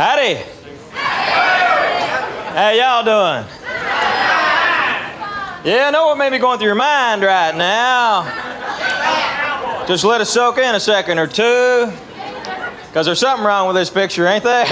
Howdy. How y'all doing? Yeah, I know what may be going through your mind right now. Just let it soak in a second or two. Because there's something wrong with this picture, ain't there?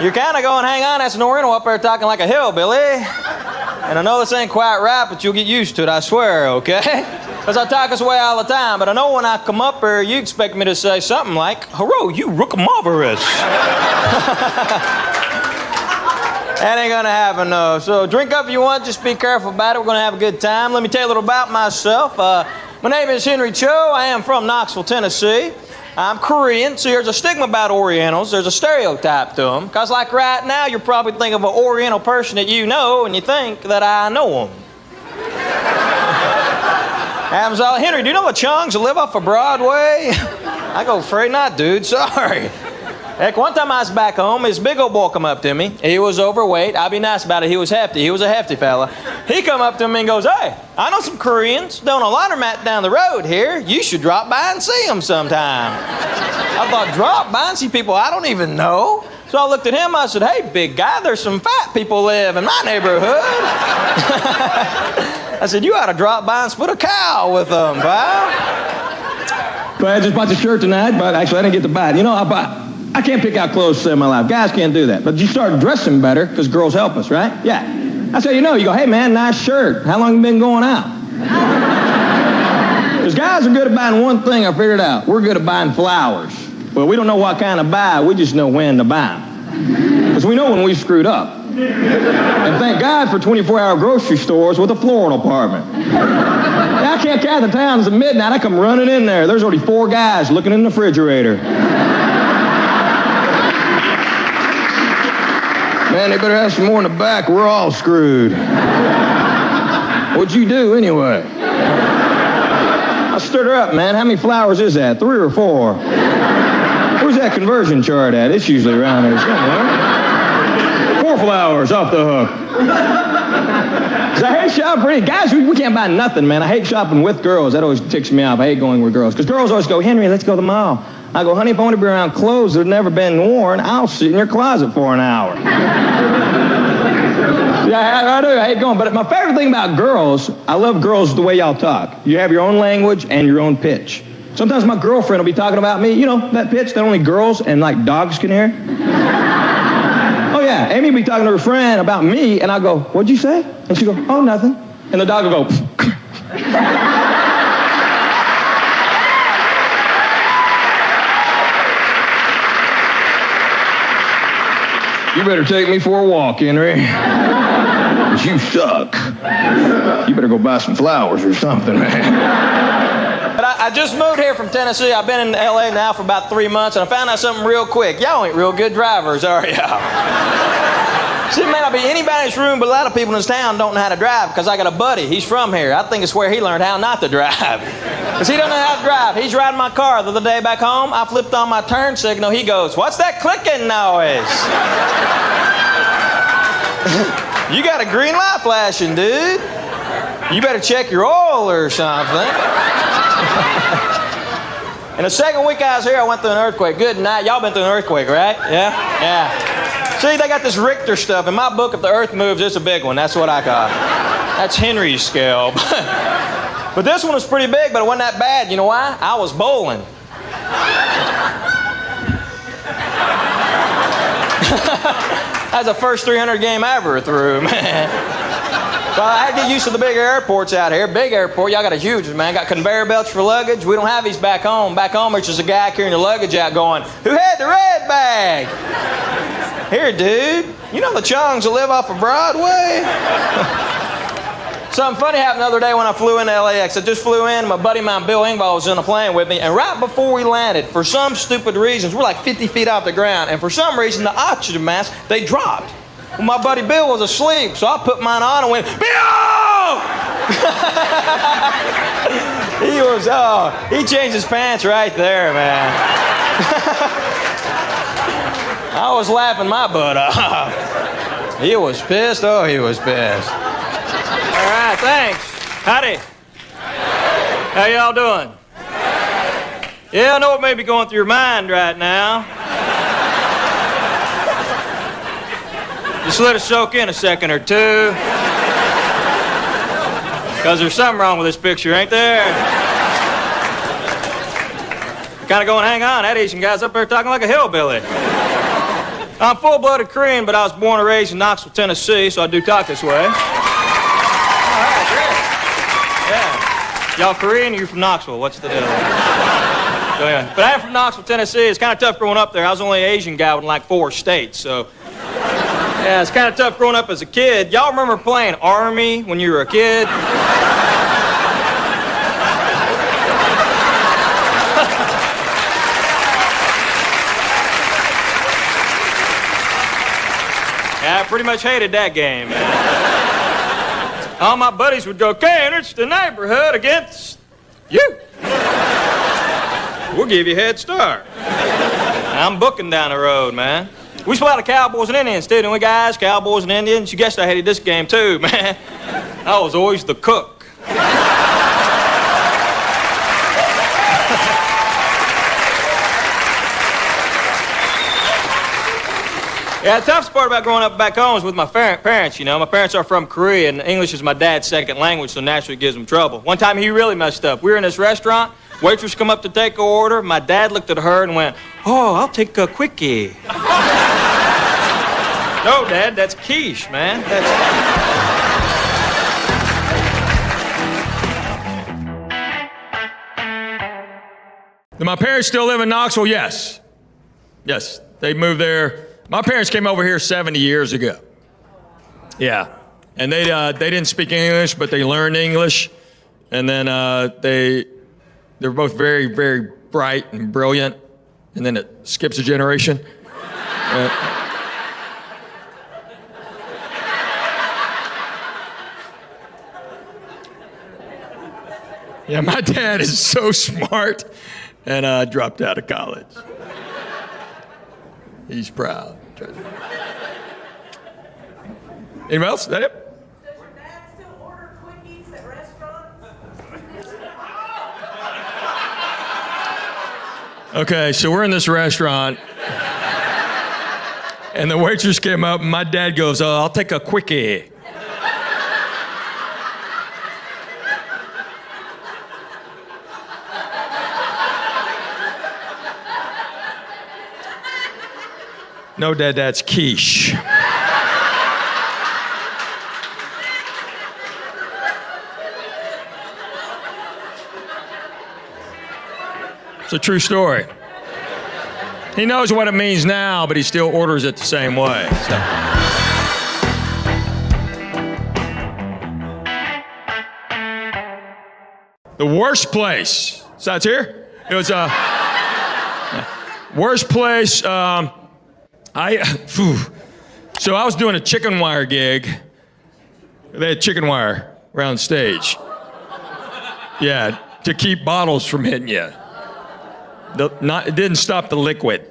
You're kind of going, hang on, that's an Oriental up there talking like a hillbilly. And I know this ain't quite right, but you'll get used to it, I swear, okay? Because I talk this way all the time, but I know when I come up here, you expect me to say something like, "Hello, you rookamarvelous." That ain't gonna happen, no. So drink up if you want, just be careful about it. We're gonna have a good time. Let me tell you a little about myself. My name is Henry Cho. I am from Knoxville, Tennessee. I'm Korean. See, there's a stigma about Orientals. There's a stereotype to them. Because like right now, you're probably thinking of an Oriental person that you know, and you think that I know them. Henry, do you know the Chungs that live off of Broadway? I go, afraid not, dude. Sorry. Heck, one time I was back home, this big old boy come up to me. He was overweight. I'll be nice about it. He was hefty. He was a hefty fella. He come up to me and goes, "Hey, I know some Koreans down a laundromat down the road here. You should drop by and see them sometime." I thought, drop by and see people I don't even know? So I looked at him, I said, "Hey, big guy, there's some fat people live in my neighborhood." I said, "You ought to drop by and split a cow with them, pal." But I just bought the shirt tonight, but actually I didn't get to buy it. You know, I can't pick out clothes to save my life. Guys can't do that. But you start dressing better because girls help us, right? Yeah. That's how you know. You go, "Hey, man, nice shirt. How long you been going out?" Because guys are good at buying one thing, I figured out. We're good at buying flowers. Well, we don't know what kind to buy. We just know when to buy them. Because we know when we screwed up. And thank God for 24-hour grocery stores with a floral department. Yeah, I can't count the towns at midnight. I come running in there. There's already 4 guys looking in the refrigerator. Man, they better have some more in the back. We're all screwed. What'd you do anyway? I stirred her up, man. How many flowers is that? 3 or 4? Where's that conversion chart at? It's usually around there somewhere. 4 flowers off the hook. I hate shopping. Guys, we can't buy nothing, man. I hate shopping with girls. That always ticks me off. I hate going with girls. Because girls always go, "Henry, let's go to the mall." I go, "Honey, if I want to be around clothes that have never been worn, I'll sit in your closet for an hour." Yeah, I do. I hate going. But my favorite thing about girls, I love girls the way y'all talk. You have your own language and your own pitch. Sometimes my girlfriend will be talking about me. You know, that pitch that only girls and, like, dogs can hear? Oh, yeah. Amy will be talking to her friend about me, and I'll go, "What'd you say?" And she'll go, "Oh, nothing." And the dog will go, "You better take me for a walk, Henry. 'Cause you suck. You better go buy some flowers or something, man." But I just moved here from Tennessee. I've been in L.A. now for about 3 months, and I found out something real quick. Y'all ain't real good drivers, are y'all? See, it may not be anybody in this room, but a lot of people in this town don't know how to drive, because I got a buddy. He's from here. I think it's where he learned how not to drive. Because he doesn't know how to drive. He's riding my car the other day back home. I flipped on my turn signal. He goes, "What's that clicking noise?" You got a green light flashing, dude. You better check your oil or something. In the second week I was here, I went through an earthquake. Good night. Y'all been through an earthquake, right? Yeah? Yeah. See, they got this Richter stuff. In my book, if the earth moves, it's a big one. That's what I got. That's Henry's scale. But this one was pretty big, but it wasn't that bad. You know why? I was bowling. That's the first 300 game I ever threw, man. Well, I had to get used to the big airports out here. Big airport, y'all got a huge one, man. Got conveyor belts for luggage. We don't have these back home. Back home, there's just a guy carrying the luggage out going, "Who had the red bag?" Here, dude. You know the Chungs that live off of Broadway? Something funny happened the other day when I flew into LAX. I just flew in. My buddy of mine, Bill Engvall, was on the plane with me. And right before we landed, for some stupid reasons, we're like 50 feet off the ground. And for some reason, the oxygen masks, they dropped. Well, my buddy Bill was asleep, so I put mine on and went, "Bill!" He changed his pants right there, man. I was laughing my butt off. He was pissed. Oh, he was pissed. All right, thanks. Howdy. How y'all doing? Yeah, I know what may be going through your mind right now. Just let it soak in a second or two. Because there's something wrong with this picture, ain't there? Kind of going, hang on, that Asian guy's up there talking like a hillbilly. I'm full-blooded Korean, but I was born and raised in Knoxville, Tennessee, so I do talk this way. All right, great. Yeah. Y'all Korean or you from Knoxville? What's the deal? So, yeah. But I'm from Knoxville, Tennessee. It's kind of tough growing up there. I was the only Asian guy in like 4 states, so... Yeah, it's kind of tough growing up as a kid. Y'all remember playing Army when you were a kid? Yeah, I pretty much hated that game, man. All my buddies would go, "Okay, it's the neighborhood against you. We'll give you a head start." I'm booking down the road, man. We used to play a lot of Cowboys and Indians, too, didn't we, guys? Cowboys and Indians. You guessed I hated this game, too, man. I was always the cook. Yeah, the toughest part about growing up back home is with my parents, you know. My parents are from Korea, and English is my dad's second language, so naturally it gives them trouble. One time he really messed up. We were in this restaurant. Waitress come up to take an order. My dad looked at her and went, "Oh, I'll take a quickie." No, Dad, that's quiche, man. Do my parents still live in Knoxville? Yes. Yes, they moved there. My parents came over here 70 years ago. Yeah, and they didn't speak English, but they learned English, and then they're both very, very bright and brilliant, and then it skips a generation. Yeah, my dad is so smart, and dropped out of college. He's proud. Anyone else? Is that it? Does your dad still order quickies at restaurants? Okay, so we're in this restaurant, and the waitress came up, and my dad goes, "Oh, I'll take a quickie." No, Dad, that's quiche. It's a true story. He knows what it means now, but he still orders it the same way. So. The worst place. So it's here? It was worst place. So I was doing a chicken wire gig. They had chicken wire around the stage. Yeah, to keep bottles from hitting you. It didn't stop the liquid.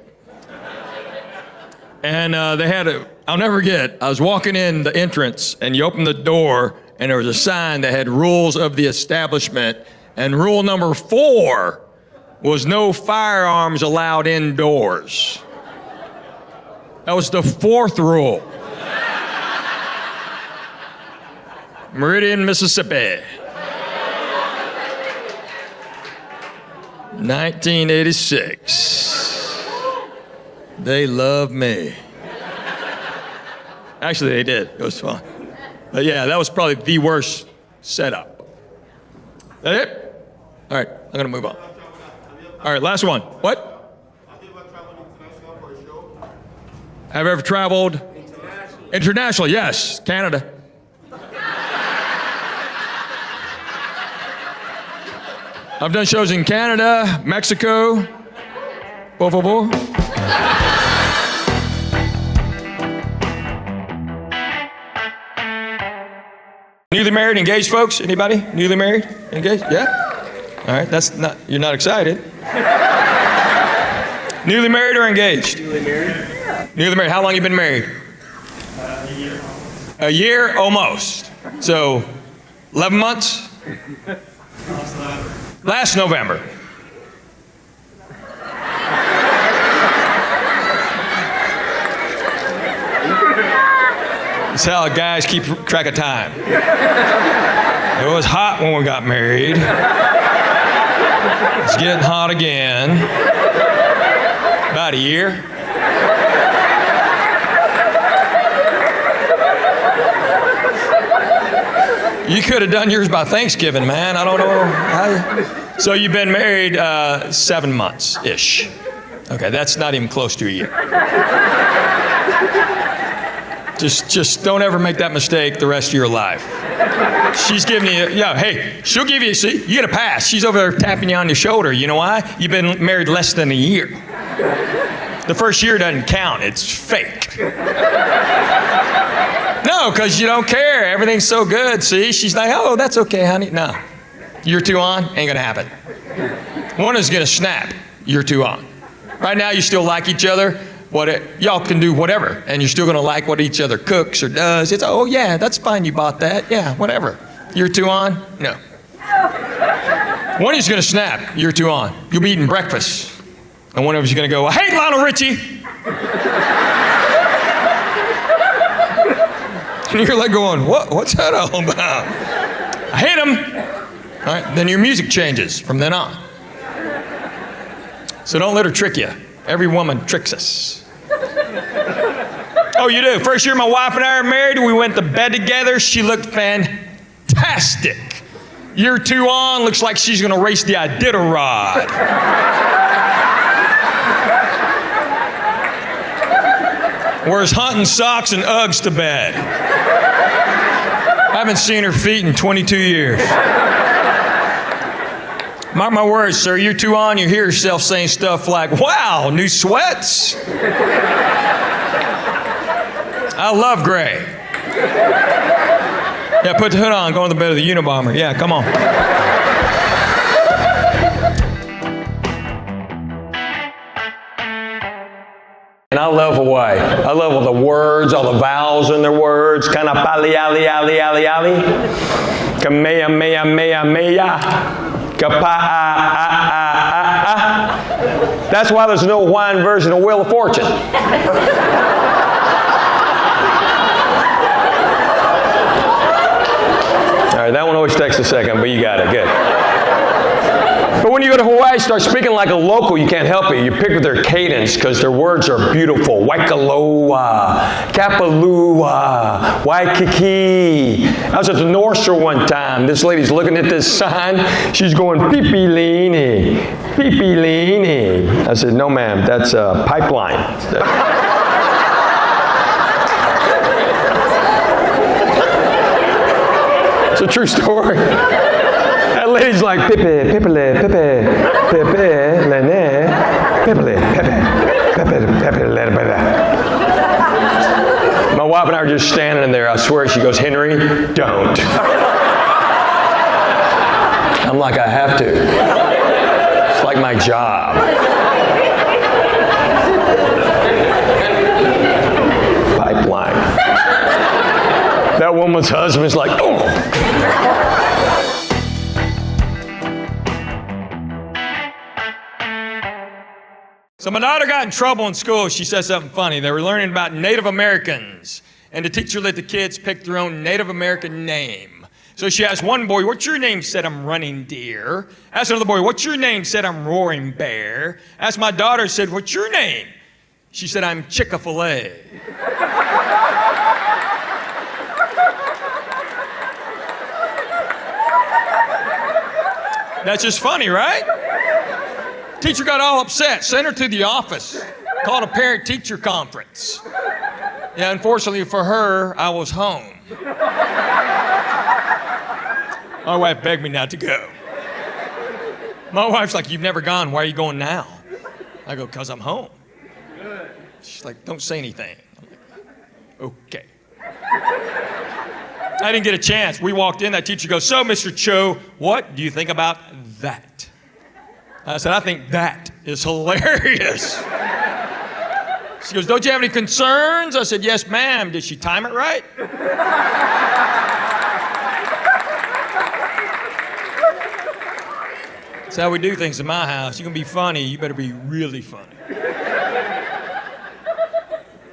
And they had I'll never forget, I was walking in the entrance, and you open the door, and there was a sign that had rules of the establishment, and rule number 4 was no firearms allowed indoors. That was the 4th rule. Meridian, Mississippi. 1986. They love me. Actually, they did. It was fun. But yeah, that was probably the worst setup. That it? All right, I'm gonna move on. All right, last one. What? Have you ever traveled? International, yes. Canada. I've done shows in Canada, Mexico. Por favor. Newly married, engaged folks? Anybody? Newly married, engaged? Yeah? All right, you're not excited. Newly married or engaged? Newly married. Newly married. How long you been married? A year. A year, almost. So, 11 months? Last November. That's how guys keep track of time. It was hot when we got married. It's getting hot again. About a year. You could have done yours by Thanksgiving, man. I don't know. So you've been married 7 months-ish. Okay, that's not even close to a year. Just don't ever make that mistake the rest of your life. She's giving you, hey, she'll give you, see, you get a pass. She's over there tapping you on your shoulder. You know why? You've been married less than a year. The first year doesn't count. It's fake. No, because you don't care. Everything's so good. See, she's like, oh, that's okay, honey. No. Year 2 on, ain't going to happen. One is going to snap. Year 2 on. Right now, you still like each other. Y'all can do whatever, and you're still going to like what each other cooks or does. It's, oh, yeah, that's fine you bought that. Yeah, whatever. Year 2 on? No. One of you's going to snap. Year 2 on. You'll be eating breakfast. And one of you's going to go, I hate Lionel Richie. And you're like going, what's that all about? I hate him. All right, then your music changes from then on. So don't let her trick you. Every woman tricks us. Oh, you do? First year my wife and I were married, we went to bed together. She looked fantastic. Year 2 on, looks like she's going to race the Iditarod. Wears hunting socks and Uggs to bed. I haven't seen her feet in 22 years. Mark my words, sir, year 2 on, you hear yourself saying stuff like, wow, new sweats. I love gray. Yeah, put the hood on, go in the bed of the Unabomber. Yeah, come on. And I love Hawaii. I love all the words, all the vowels in their words. Kana pali ali ali ali ali. Kamea mea mea mea. That's why there's no Hawaiian version of Wheel of Fortune. All right, that one always takes a second, but you got it. Good. But when you go to Hawaii, start speaking like a local, you can't help it. You pick with their cadence because their words are beautiful. Waikoloa, Kapalua, Waikiki. I was at the North Shore one time. This lady's looking at this sign. She's going, Pipilini, Pipilini. I said, no, ma'am, that's a pipeline. It's a true story. That lady's like, Pipe, Pipele, Pipe, Pepe, Lene, Pipele, Pepe, Pepe, Pepe, Lene. My wife and I were just standing there. I swear, she goes, Henry, don't. I'm like, I have to. It's like my job. Pipeline. That woman's husband's like, oh. So my daughter got in trouble in school. She said something funny. They were learning about Native Americans, and the teacher let the kids pick their own Native American name. So she asked one boy, what's your name? Said, I'm Running Deer. Asked another boy, what's your name? Said, I'm Roaring Bear. Asked my daughter, said, what's your name? She said, I'm Chick-fil-A. That's just funny, right? Teacher got all upset, sent her to the office, called a parent-teacher conference. Yeah, unfortunately for her, I was home. My wife begged me not to go. My wife's like, you've never gone, why are you going now? I go, because I'm home. She's like, don't say anything. I'm like, okay. I didn't get a chance. We walked in, that teacher goes, so, Mr. Cho, what do you think about that? I said, I think that is hilarious. She goes, don't you have any concerns? I said, yes, ma'am. Did she time it right? That's how we do things in my house. You're going to be funny, you better be really funny.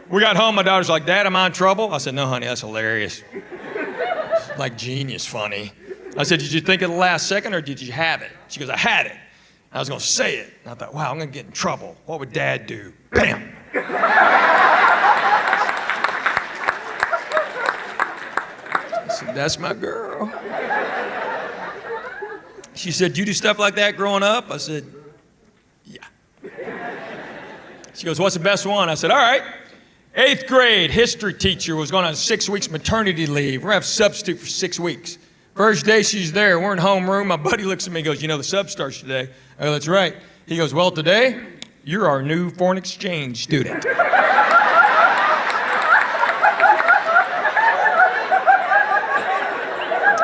We got home, my daughter's like, Dad, am I in trouble? I said, no, honey, that's hilarious. It's like genius funny. I said, did you think of the last second or did you have it? She goes, I had it. I was gonna say it. And I thought, wow, I'm gonna get in trouble. What would Dad do? Bam! I said, that's my girl. She said, you do stuff like that growing up? I said, yeah. She goes, what's the best one? I said, all right. 8th grade history teacher was going on 6 weeks maternity leave. We're going to have a substitute for 6 weeks. First day she's there, we're in homeroom. My buddy looks at me and goes, you know, the sub starts today. I go, that's right. He goes, well, today, you're our new foreign exchange student.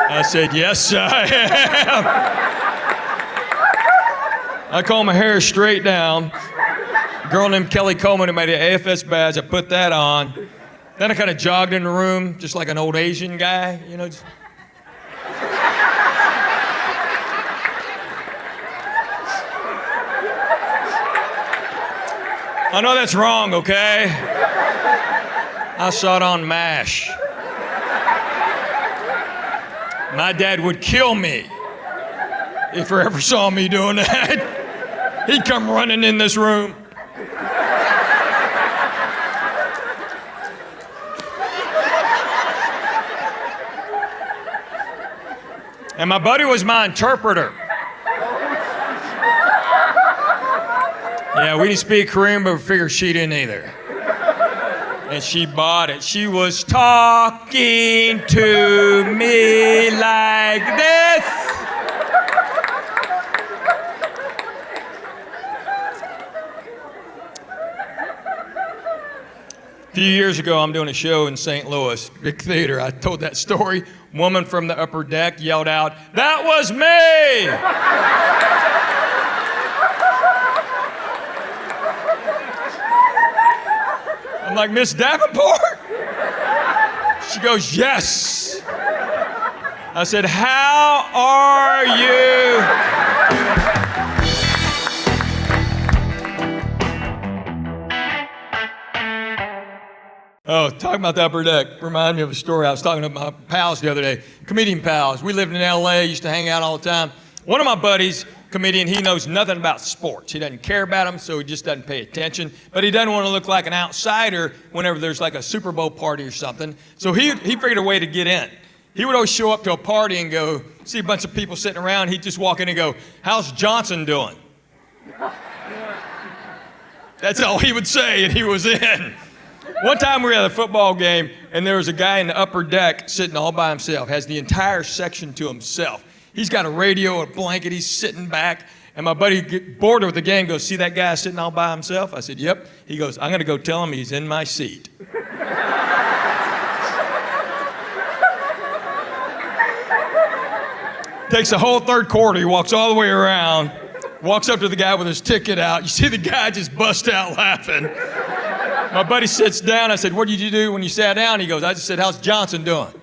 I said, yes, I am. I comb my hair straight down. Girl named Kelly Coleman who made an AFS badge, I put that on. Then I kind of jogged in the room, just like an old Asian guy, you know. I know that's wrong, okay? I saw it on MASH. My dad would kill me if he ever saw me doing that. He'd come running in this room. And my buddy was my interpreter. Yeah, we didn't speak Korean, but we figured she didn't either. And she bought it. She was talking to me like this. A few years ago, I'm doing a show in St. Louis, big theater. I told that story. Woman from the upper deck yelled out, "That was me!" I'm like, Miss Davenport? She goes, yes. I said, how are you? Oh, talking about the upper deck, remind me of a story. I was talking to my pals the other day, comedian pals. We lived in LA, used to hang out all the time. One of my buddies, comedian, he knows nothing about sports. He doesn't care about them, so he just doesn't pay attention. But he doesn't want to look like an outsider whenever there's like a Super Bowl party or something. So he figured a way to get in. He would always show up to a party and go, see a bunch of people sitting around, he'd just walk in and go, how's Johnson doing? That's all he would say, and he was in. One time we were at a football game, and there was a guy in the upper deck sitting all by himself, has the entire section to himself. He's got a radio, a blanket, he's sitting back, and my buddy, bored with the game, goes, see that guy sitting all by himself? I said, yep. He goes, I'm gonna go tell him he's in my seat. Takes the whole third quarter, he walks all the way around, walks up to the guy with his ticket out. You see the guy just bust out laughing. My buddy sits down. I said, what did you do when you sat down? He goes, I just said, how's Johnson doing?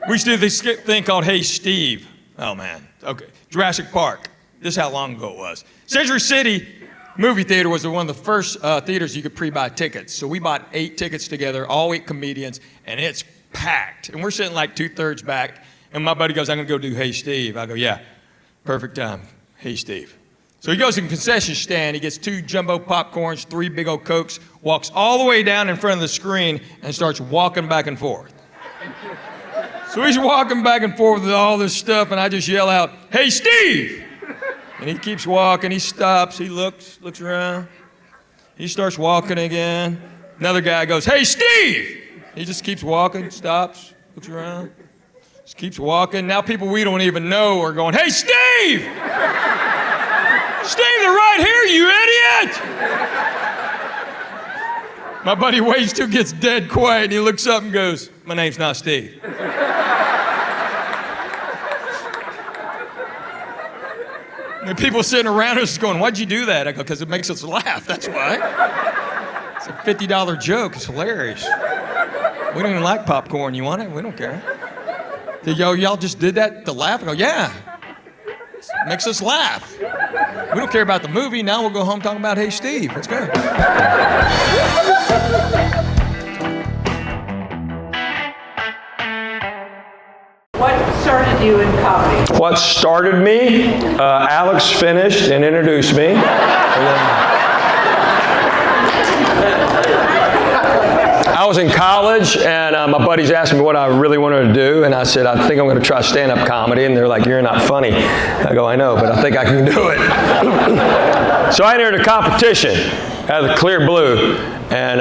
We used to do this thing called Hey Steve. Oh man, okay. Jurassic Park. This is how long ago it was. Century City movie theater was one of the first theaters you could pre-buy tickets. So we bought 8 tickets together, all 8 comedians, and it's packed. And we're sitting like 2/3 back, and my buddy goes, I'm gonna go do Hey Steve. I go, yeah, perfect time, Hey Steve. So he goes to the concession stand, he gets 2 jumbo popcorns, 3 big old Cokes, walks all the way down in front of the screen and starts walking back and forth. So he's walking back and forth with all this stuff, and I just yell out, hey Steve! And he keeps walking, he stops, he looks around. He starts walking again. Another guy goes, hey Steve! He just keeps walking, stops, looks around, just keeps walking. Now people we don't even know are going, hey Steve! Steve, they're right here, you idiot! My buddy waits till it gets dead quiet, and he looks up and goes, my name's not Steve. And people sitting around us going, why'd you do that? I go, because it makes us laugh, that's why. It's a $50 joke, it's hilarious. We don't even like popcorn, you want it? We don't care. Y'all just did that to laugh? I go, yeah. Makes us laugh. We don't care about the movie. Now we'll go home talking about Hey Steve. Let's go. What started you in comedy? What started me? Alex finished and introduced me. I was in college, and my buddies asked me what I really wanted to do, and I said, I think I'm going to try stand-up comedy, and they're like, you're not funny. I go, I know, but I think I can do it. So I entered a competition out of the Clear Blue, and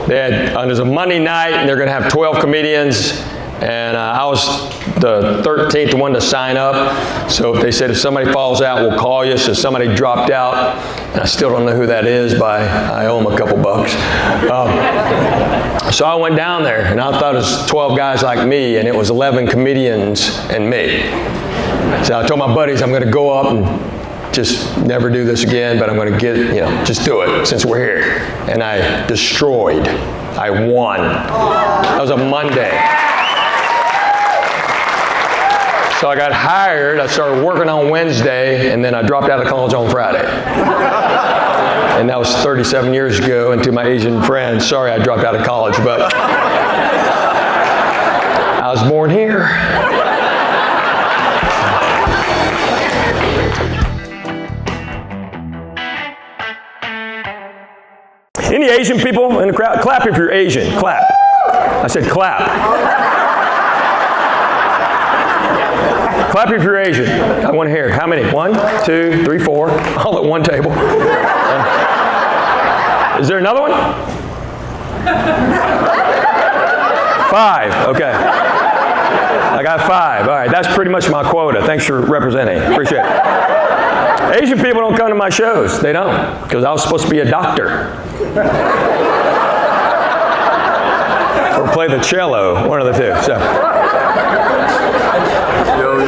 there's a Monday night, and they're going to have 12 comedians, and I was the 13th one to sign up. So they said, if somebody falls out, we'll call you. So somebody dropped out, and I still don't know who that is, but I owe them a couple bucks. So I went down there, and I thought it was 12 guys like me, and it was 11 comedians and me. So I told my buddies, I'm going to go up and just never do this again, but I'm going to just do it since we're here. And I destroyed. I won. That was a Monday. So I got hired, I started working on Wednesday, and then I dropped out of college on Friday. And that was 37 years ago, and to my Asian friends, sorry I dropped out of college, but I was born here. Any Asian people in the crowd? Clap if you're Asian, clap. I said clap. Clap if you're Asian. I want to hear. How many? 1, 2, 3, 4. All at one table. Is there another one? 5. Okay. I got 5. All right. That's pretty much my quota. Thanks for representing. Appreciate it. Asian people don't come to my shows. They don't. Because I was supposed to be a doctor. Or play the cello. One of the two. So.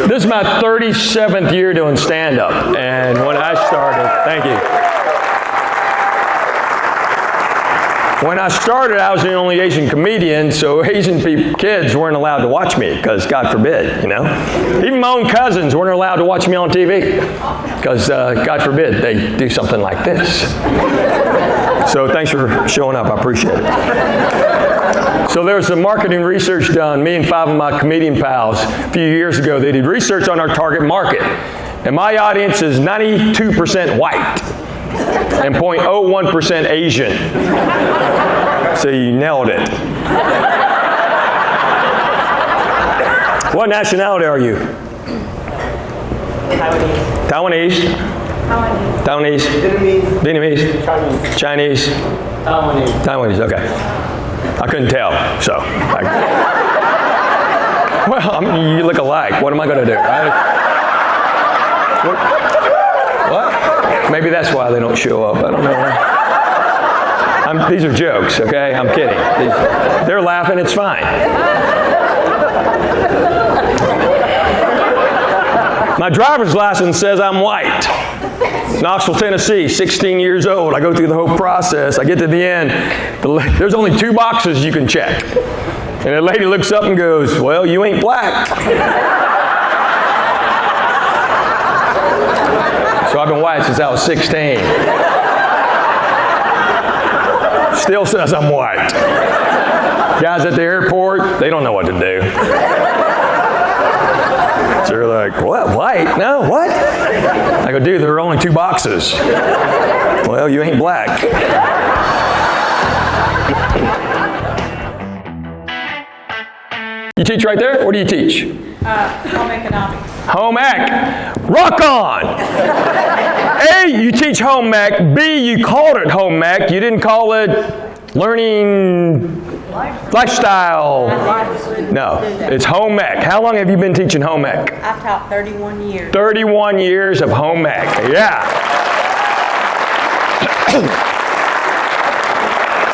This is my 37th year doing stand-up, and when I started, thank you. When I started, I was the only Asian comedian, so Asian kids weren't allowed to watch me, because God forbid, Even my own cousins weren't allowed to watch me on TV, because God forbid they do something like this. So thanks for showing up, I appreciate it. So there was some marketing research done. Me and 5 of my comedian pals a few years ago, they did research on our target market. And my audience is 92% white and 0.01% Asian. So you nailed it. What nationality are you? Taiwanese. Taiwanese. Vietnamese. Chinese. Taiwanese, okay. I couldn't tell, so. You look alike. What am I going to do? What? Maybe that's why they don't show up. I don't know. These are jokes, okay? I'm kidding. They're laughing. It's fine. My driver's license says I'm white. Knoxville, Tennessee, 16 years old. I go through the whole process. I get to the end. There's only 2 boxes you can check. And the lady looks up and goes, well, you ain't black. So I've been white since I was 16. Still says I'm white. Guys at the airport, they don't know what to do. So they're like, what, white? No, what? I go, dude, there are only 2 boxes. Well, you ain't black. You teach right there? What do you teach? Home economics. Home ec. Rock on! A, you teach home ec. B, you called it home ec. You didn't call it learning lifestyle. No, it's home ec. How long have you been teaching home ec? I've taught 31 years. 31 years of home ec. Yeah.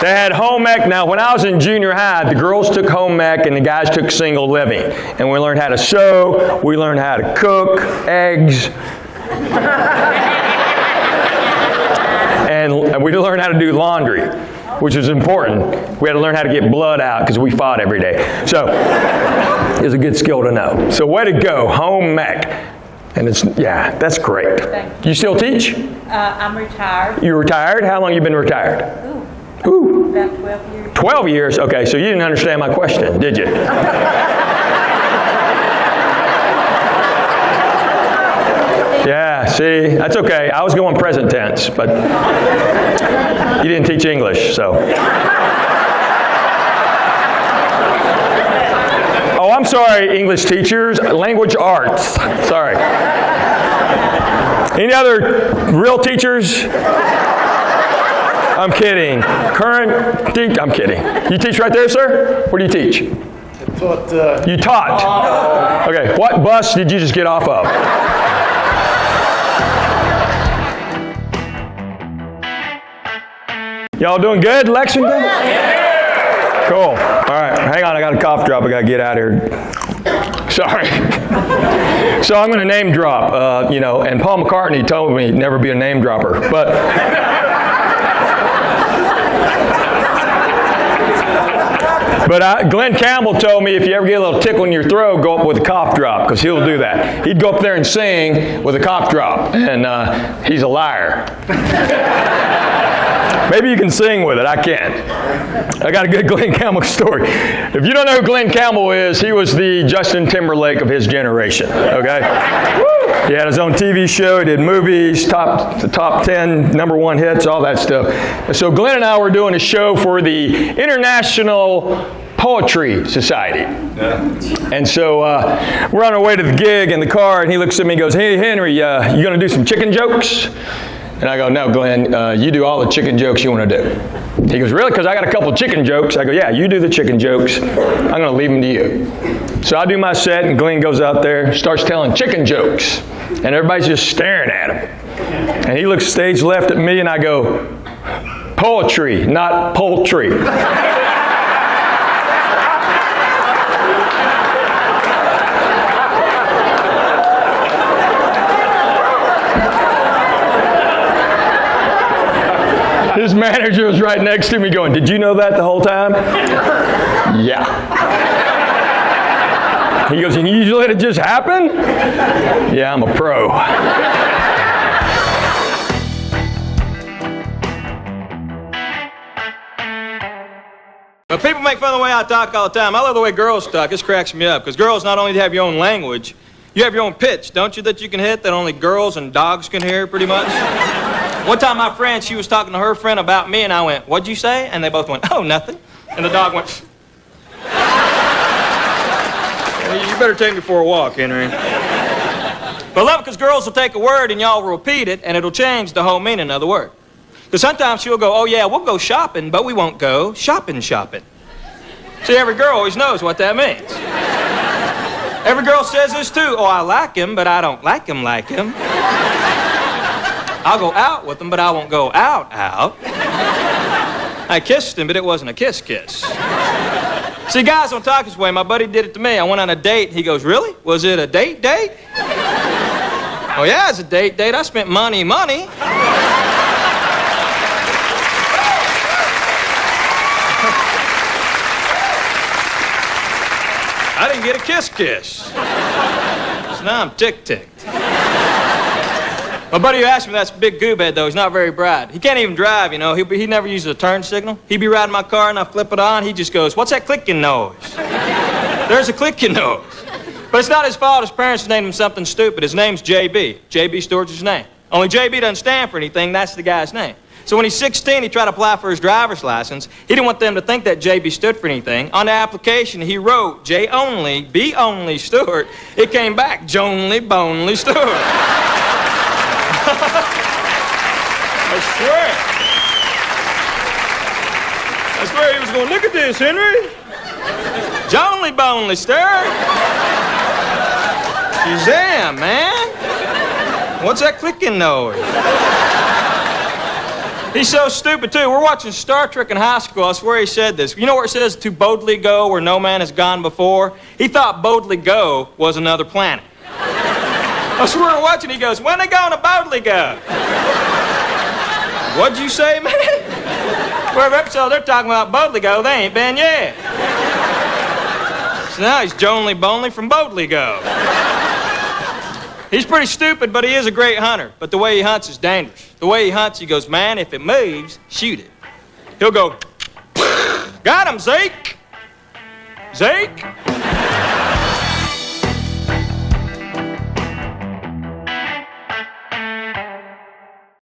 They had home ec. Now, when I was in junior high, the girls took home ec and the guys took single living. And we learned how to sew, we learned how to cook, eggs. And we learned how to do laundry, which is important. We had to learn how to get blood out because we fought every day. So, it's a good skill to know. So, way to go, home ec. And yeah, that's great. Thank You still teach? I'm retired. You retired? How long you been retired? Ooh. About 12 years. 12 years? Okay, so you didn't understand my question, did you? Yeah, see, that's okay. I was going present tense, but you didn't teach English, so. Oh, I'm sorry, English teachers. Language arts. Sorry. Any other real teachers? I'm kidding. Current I'm kidding. You teach right there, sir? Where do you teach? You taught. Okay, what bus did you just get off of? Y'all doing good, Lexington? Cool. All right, hang on, I got a cough drop. I got to get out of here. Sorry. So I'm going to name drop, and Paul McCartney told me never be a name dropper. But Glenn Campbell told me if you ever get a little tickle in your throat, go up with a cough drop, because he'll do that. He'd go up there and sing with a cough drop, and he's a liar. Maybe you can sing with it. I can't. I got a good Glenn Campbell story. If you don't know who Glenn Campbell is, he was the Justin Timberlake of his generation. Okay? He had his own TV show. He did movies, top 10, number 1 hits, all that stuff. And so Glenn and I were doing a show for the International Poetry Society. Yeah. And so we're on our way to the gig in the car, and he looks at me and goes, "Hey, Henry, you going to do some chicken jokes?" And I go, "No, Glenn, you do all the chicken jokes you want to do." He goes, "Really? Because I got a couple chicken jokes." I go, "Yeah, you do the chicken jokes. I'm going to leave them to you." So I do my set, and Glenn goes out there, starts telling chicken jokes. And everybody's just staring at him. And he looks stage left at me, and I go, "Poetry, not poultry." His manager was right next to me going, "Did you know that the whole time?" Yeah. He goes, "And you usually let it just happen?" Yeah, I'm a pro. Well, people make fun of the way I talk all the time. I love the way girls talk. This cracks me up. Because girls not only have your own language, you have your own pitch, don't you, that you can hit that only girls and dogs can hear, pretty much? One time my friend, she was talking to her friend about me, and I went, "What'd you say?" And they both went, "Oh, nothing." And the dog went, "Well, you better take me for a walk, Henry." But I love it because girls will take a word and y'all will repeat it, and it'll change the whole meaning of the word. Because sometimes she'll go, "Oh, yeah, we'll go shopping, but we won't go shopping. See, every girl always knows what that means. Every girl says this too. "Oh, I like him, but I don't like him like him. I'll go out with him, but I won't go out. I kissed him, but it wasn't a kiss. See, guys don't talk this way. My buddy did it to me. I went on a date. He goes, "Really? Was it a date? "Oh, yeah, it's a date. I spent money. I didn't get a kiss. So now I'm ticked. My buddy who asked me that's big goob head, though. He's not very bright. He can't even drive, you know. He never uses a turn signal. He'd be riding my car, and I flip it on. He just goes, "What's that clicking noise?" There's a clicking noise. But it's not his fault. His parents named him something stupid. His name's JB. JB Stewart's his name. Only JB doesn't stand for anything. That's the guy's name. So when he's 16, he tried to apply for his driver's license. He didn't want them to think that JB stood for anything. On the application, he wrote J only, B only, Stewart. It came back, Jonely, Bonely, Stewart. I swear he was going, "Look at this, Henry. Jonely, Bonely, Stewart. Shazam, man. What's that clicking noise?" He's so stupid, too. We're watching Star Trek in high school. I swear he said this. You know where it says, "To boldly go where no man has gone before"? He thought boldly go was another planet. I swear we're watching, he goes, "When they going to boldly go?" What'd you say, man? For every episode they're talking about boldly go, they ain't been yet. So now he's Jonely Bonely from Boldly Go. He's pretty stupid, but he is a great hunter. But the way he hunts is dangerous. The way he hunts, he goes, man, if it moves, shoot it. He'll go, got him, Zeke. Zeke.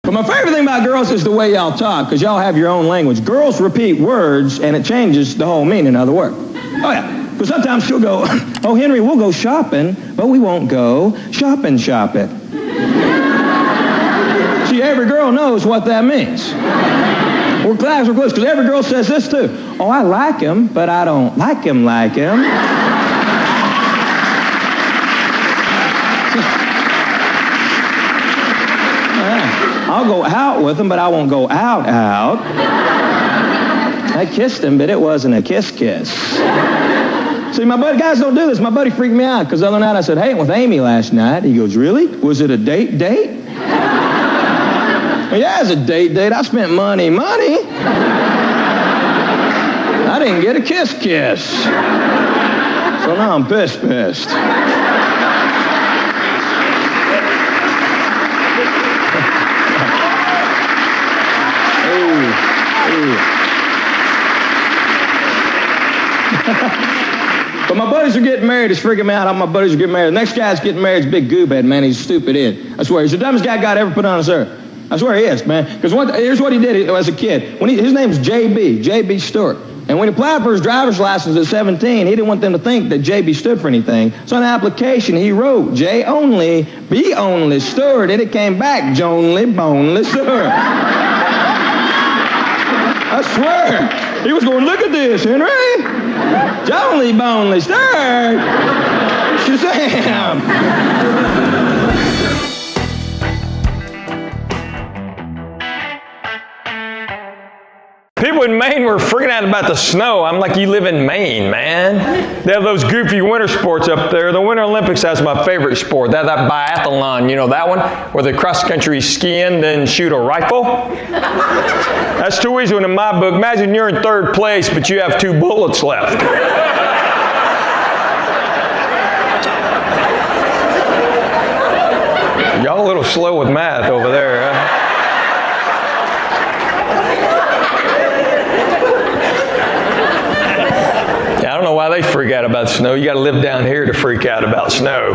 But my favorite thing about girls is the way y'all talk, because y'all have your own language. Girls repeat words, and it changes the whole meaning of the word. Oh, yeah. But sometimes she'll go, oh, Henry, we'll go shopping, but we won't go shopping. See, every girl knows what that means. We're close, because every girl says this, too. Oh, I like him, but I don't like him. I'll go out with him, but I won't go out. I kissed him, but it wasn't a kiss. See, my buddy, guys don't do this. My buddy freaked me out, because the other night I said, hey, with Amy last night. He goes, really? Was it a date? Yeah, it's a date. I spent money. I didn't get a kiss. So now I'm pissed. But my buddies are getting married. It's freaking me out how my buddies are getting married. The next guy's getting married is a big goobhead, man. He's stupid in. I swear, he's the dumbest guy God ever put on this earth. I swear he is, man. Because here's what he did as a kid. His name's J.B. Stewart. And when he applied for his driver's license at 17, he didn't want them to think that J.B. stood for anything. So on the application, he wrote J only, B only, Stewart. And it came back, Jonely, Bonely, Stewart. I swear. He was going, look at this, Henry. Jonely, Bonely, Stewart. Shazam. People in Maine were freaking out about the snow. I'm like, you live in Maine, man. They have those goofy winter sports up there. The Winter Olympics has my favorite sport. They have that biathlon, you know that one? Where they cross-country skiing, then shoot a rifle. That's too easy one in my book. Imagine you're in third place, but you have 2 bullets left. Y'all a little slow with math over there, huh? I don't know why they freak out about snow. You got to live down here to freak out about snow.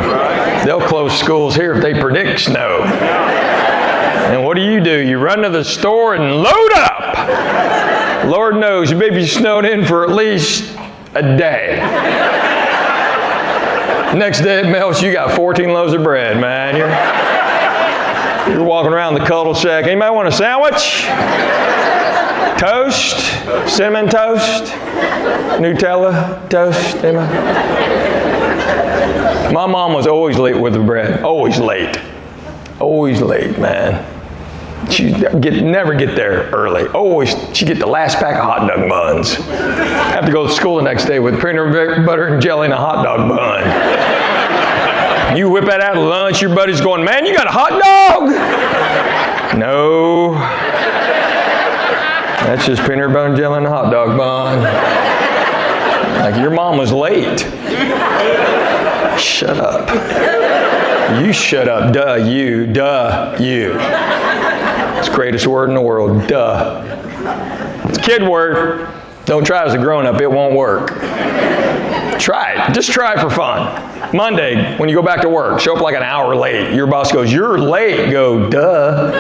They'll close schools here if they predict snow. And what do? You run to the store and load up. Lord knows you may be snowed in for at least a day. Next day it melts, you got 14 loaves of bread, man. You're walking around the cul-de-sac. Anybody want a sandwich? Toast? Cinnamon toast? Nutella toast? Anybody? My mom was always late with the bread. Always late. Always late, man. She'd never get there early. Always, she'd get the last pack of hot dog buns. Have to go to school the next day with peanut butter and jelly and a hot dog bun. You whip that out at lunch, your buddy's going, man, you got a hot dog? No. That's just peanut butter and jelly and a hot dog bun. Like, your mom was late. Shut up. You shut up. Duh, you. Duh, you. It's the greatest word in the world. Duh. It's a kid word. Don't try it as a grown-up. It won't work. Try it. Just try it for fun. Monday, when you go back to work, show up like an hour late. Your boss goes, you're late. Go, duh.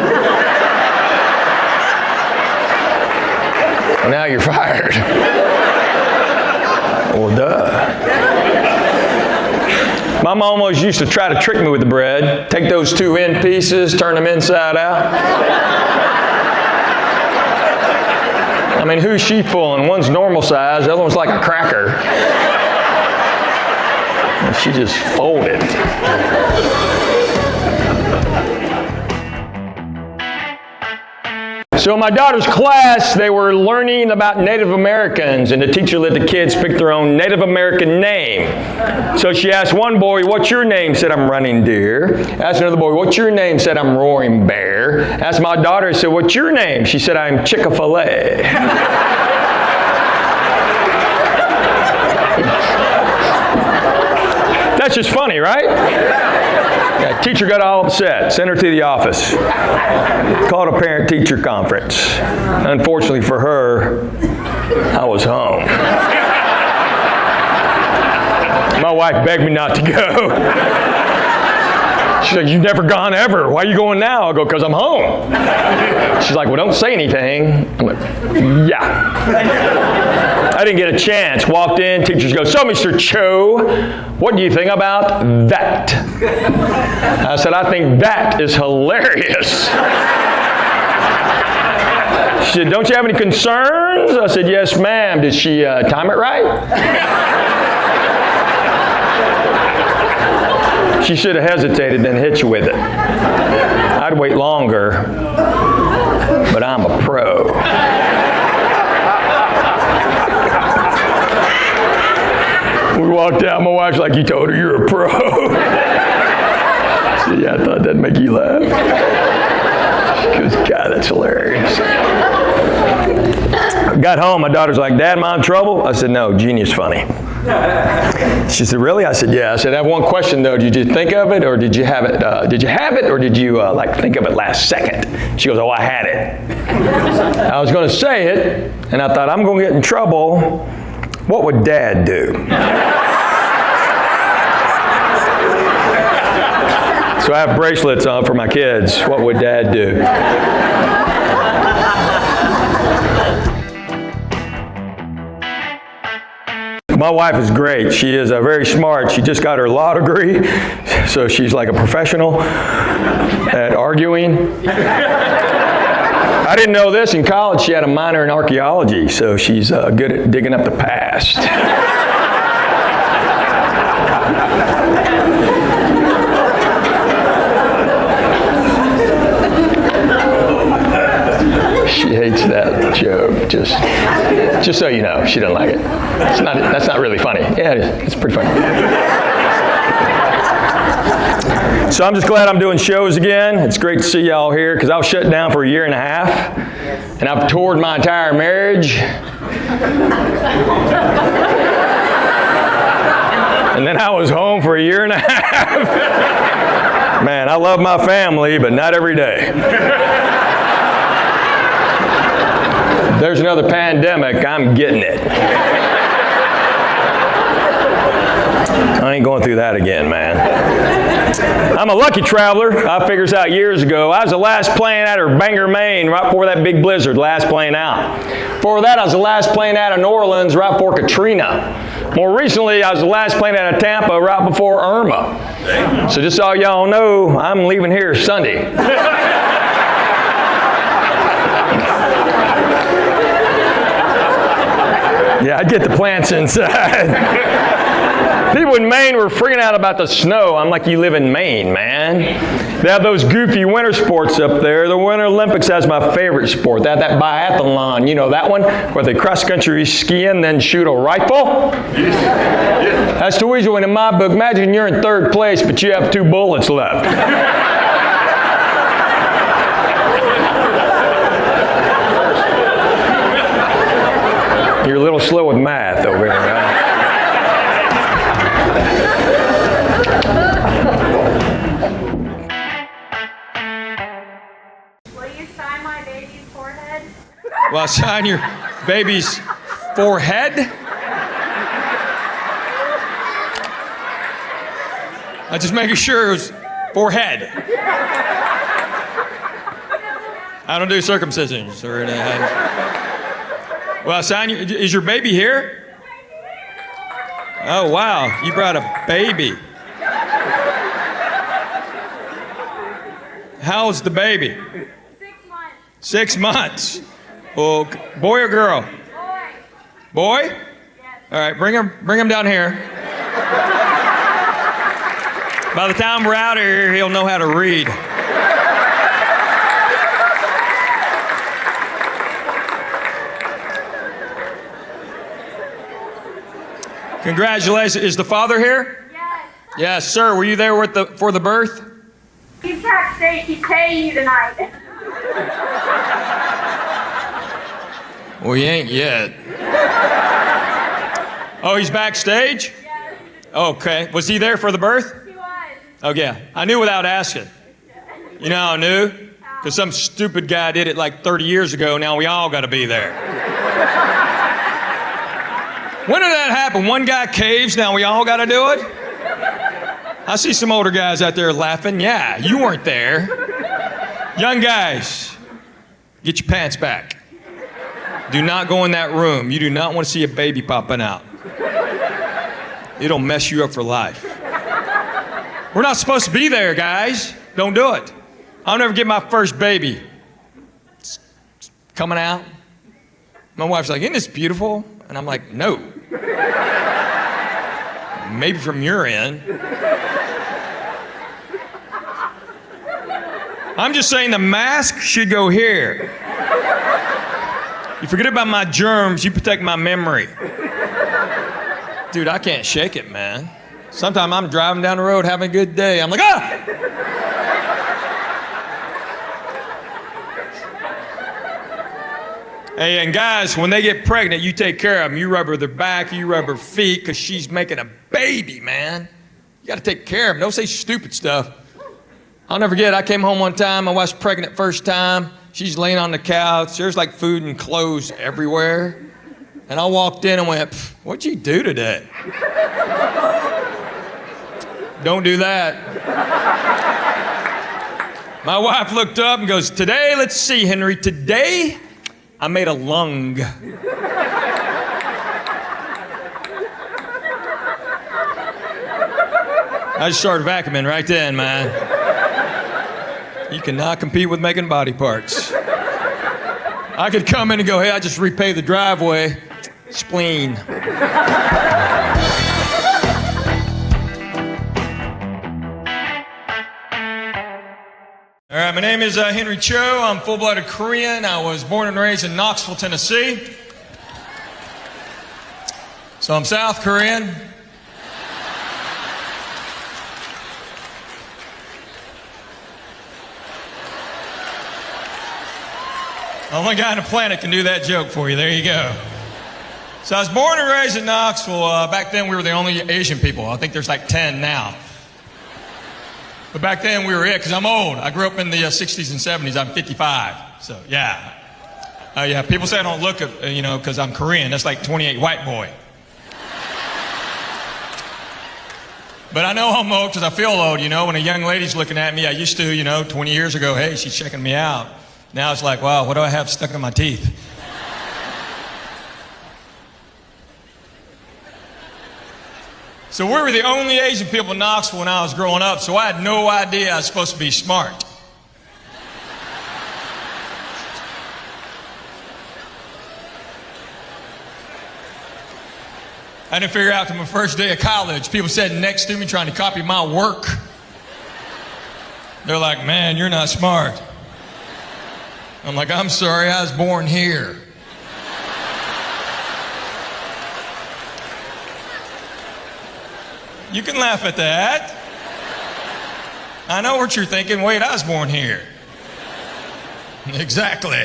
Well, now you're fired. Well, duh. My mom always used to try to trick me with the bread. Take those 2 end pieces, turn them inside out. I mean, who's she fooling? One's normal size, the other one's like a cracker. And she just folded. So in my daughter's class, they were learning about Native Americans, and the teacher let the kids pick their own Native American name. So she asked one boy, what's your name? Said, I'm Running Deer. Asked another boy, what's your name? Said, I'm Roaring Bear. Asked my daughter, said, what's your name? She said, I'm Chick-fil-A. That's just funny, right? Yeah, teacher got all upset, sent her to the office. Called a parent-teacher conference. Unfortunately for her, I was home. My wife begged me not to go. She's like, "You've never gone ever. Why are you going now?" I go, "Because I'm home." She's like, "Well, don't say anything." I'm like, "Yeah." I didn't get a chance. Walked in, teachers go, "So, Mr. Cho, what do you think about that?" I said, "I think that is hilarious." She said, "Don't you have any concerns?" I said, "Yes, ma'am." Did she time it right? She should have hesitated, then hit you with it. I'd wait longer, but I'm a pro. We walked out, my wife's like, "You told her you're a pro." I said, "Yeah, I thought that'd make you laugh." She goes, "God, that's hilarious." Got home, my daughter's like, "Dad, am I in trouble?" I said, "No, Genius funny." She said, "Really?" I said, "Yeah." I said, "I have one question though. Did you think of it, or did you have it? Did you have it, or did you think of it last second?" She goes, "Oh, I had it." I was going to say it, and I thought, I'm going to get in trouble. What would Dad do? So I have bracelets on for my kids. What would Dad do? My wife is great. She is very smart. She just got her law degree, so she's like a professional at arguing. I didn't know this. In college, she had a minor in archaeology, so she's good at digging up the past. She hates that joke. Just so you know, she doesn't like it. That's not really funny. Yeah, it is. It's pretty funny. So I'm just glad I'm doing shows again. It's great to see y'all here because I was shut down for 1.5 years, and I've toured my entire marriage. And then I was home for 1.5 years. Man, I love my family, but not every day. There's another pandemic, I'm getting it. I ain't going through that again, man. I'm a lucky traveler. I figured this out years ago. I was the last plane out of Bangor, Maine, right before that big blizzard, last plane out. Before that, I was the last plane out of New Orleans, right before Katrina. More recently, I was the last plane out of Tampa, right before Irma. So just so y'all know, I'm leaving here Sunday. Yeah, I get the plants inside. People in Maine were freaking out about the snow. I'm like, you live in Maine, man. They have those goofy winter sports up there. The Winter Olympics has my favorite sport. They have that biathlon, you know that one? Where they cross-country ski and then shoot a rifle? That's the easy one in my book. Imagine you're in 3rd place, but you have 2 bullets left. You're a little slow with math over here, right? Will you sign my baby's forehead? Well, sign your baby's forehead? I'm just making sure it was forehead. I don't do circumcisions or anything. Well, sign your, is your baby here? Oh, wow, you brought a baby. How old's the baby? 6 months. 6 months. Well, boy or girl? Boy. Boy? Yes. All right, bring him down here. By the time we're out of here, he'll know how to read. Congratulations. Is the father here? Yes. Yes, sir. Were you there for the birth? He's backstage. He's paying you tonight. Well, he ain't yet. Oh, he's backstage? Yes. Okay. Was he there for the birth? He was. Oh, yeah. I knew without asking. You know how I knew? Because some stupid guy did it like 30 years ago. Now we all got to be there. When did that happen? One guy caves, now we all got to do it? I see some older guys out there laughing. Yeah, you weren't there. Young guys, get your pants back. Do not go in that room. You do not want to see a baby popping out. It'll mess you up for life. We're not supposed to be there, guys. Don't do it. I'll never get my first baby. It's coming out. My wife's like, isn't this beautiful? And I'm like, no. Maybe from your end. I'm just saying the mask should go here. You forget about my germs, you protect my memory. Dude, I can't shake it, man. Sometimes I'm driving down the road having a good day. I'm like, ah! Hey, and guys, when they get pregnant, you take care of them. You rub her their back, you rub her feet, because she's making a baby, man. You got to take care of them. Don't say stupid stuff. I'll never forget, I came home one time, my wife's pregnant first time. She's laying on the couch. There's like food and clothes everywhere. And I walked in and went, what'd you do today? Don't do that. My wife looked up and goes, today, let's see, Henry, today I made a lung. I just started vacuuming right then, man. You cannot compete with making body parts. I could come in and go, hey, I just repaved the driveway. Spleen. All right, my name is Henry Cho. I'm full-blooded Korean. I was born and raised in Knoxville, Tennessee. So I'm South Korean. Only guy on the planet can do that joke for you. There you go. So I was born and raised in Knoxville. Back then, we were the only Asian people. I think there's like 10 now. But back then, we were it, because I'm old. I grew up in the 60s and 70s. I'm 55. So, yeah. Yeah, people say I don't look, because I'm Korean. That's like 28 white boy. But I know I'm old because I feel old, When a young lady's looking at me, I used to, 20 years ago, hey, she's checking me out. Now it's like, wow, what do I have stuck in my teeth? So we were the only Asian people in Knoxville when I was growing up, so I had no idea I was supposed to be smart. I didn't figure out till my first day of college. People sitting next to me trying to copy my work. They're like, man, you're not smart. I'm like, I'm sorry, I was born here. You can laugh at that. I know what you're thinking. Wait, I was born here. Exactly.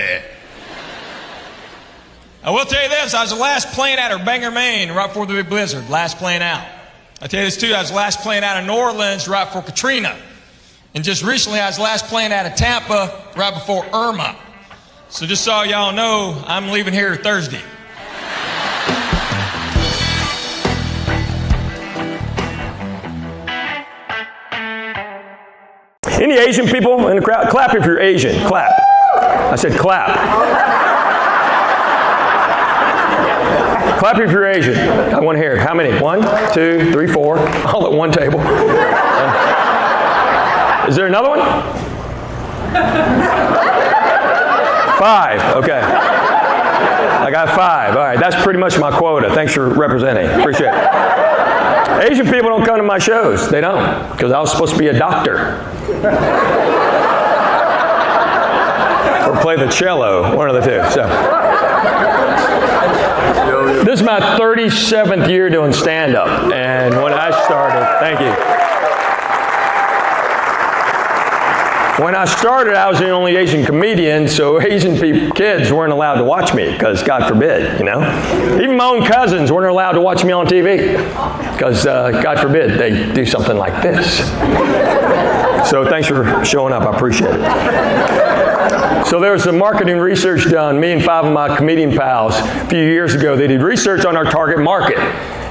I will tell you this, I was the last plane out of Bangor, Maine, right before the big blizzard. Last plane out. I'll tell you this too, I was the last plane out of New Orleans right before Katrina. And just recently, I was the last plane out of Tampa right before Irma. So just so y'all know, I'm leaving here Thursday. Any Asian people in the crowd? Clap if you're Asian. Clap. I said clap. Clap if you're Asian. I want to hear. How many? 1, 2, 3, 4. All at one table. Is there another one? 5. Okay. I got 5. All right. That's pretty much my quota. Thanks for representing. Appreciate it. Asian people don't come to my shows. They don't. Because I was supposed to be a doctor. Or play the cello. One of the two. So. This is my 37th year doing stand-up. And when I started, thank you. When I started, I was the only Asian comedian, so Asian kids weren't allowed to watch me, because God forbid, you know. Even my own cousins weren't allowed to watch me on TV, because God forbid they do something like this. So thanks for showing up. I appreciate it. So there was some marketing research done. Me and 5 of my comedian pals a few years ago, they did research on our target market.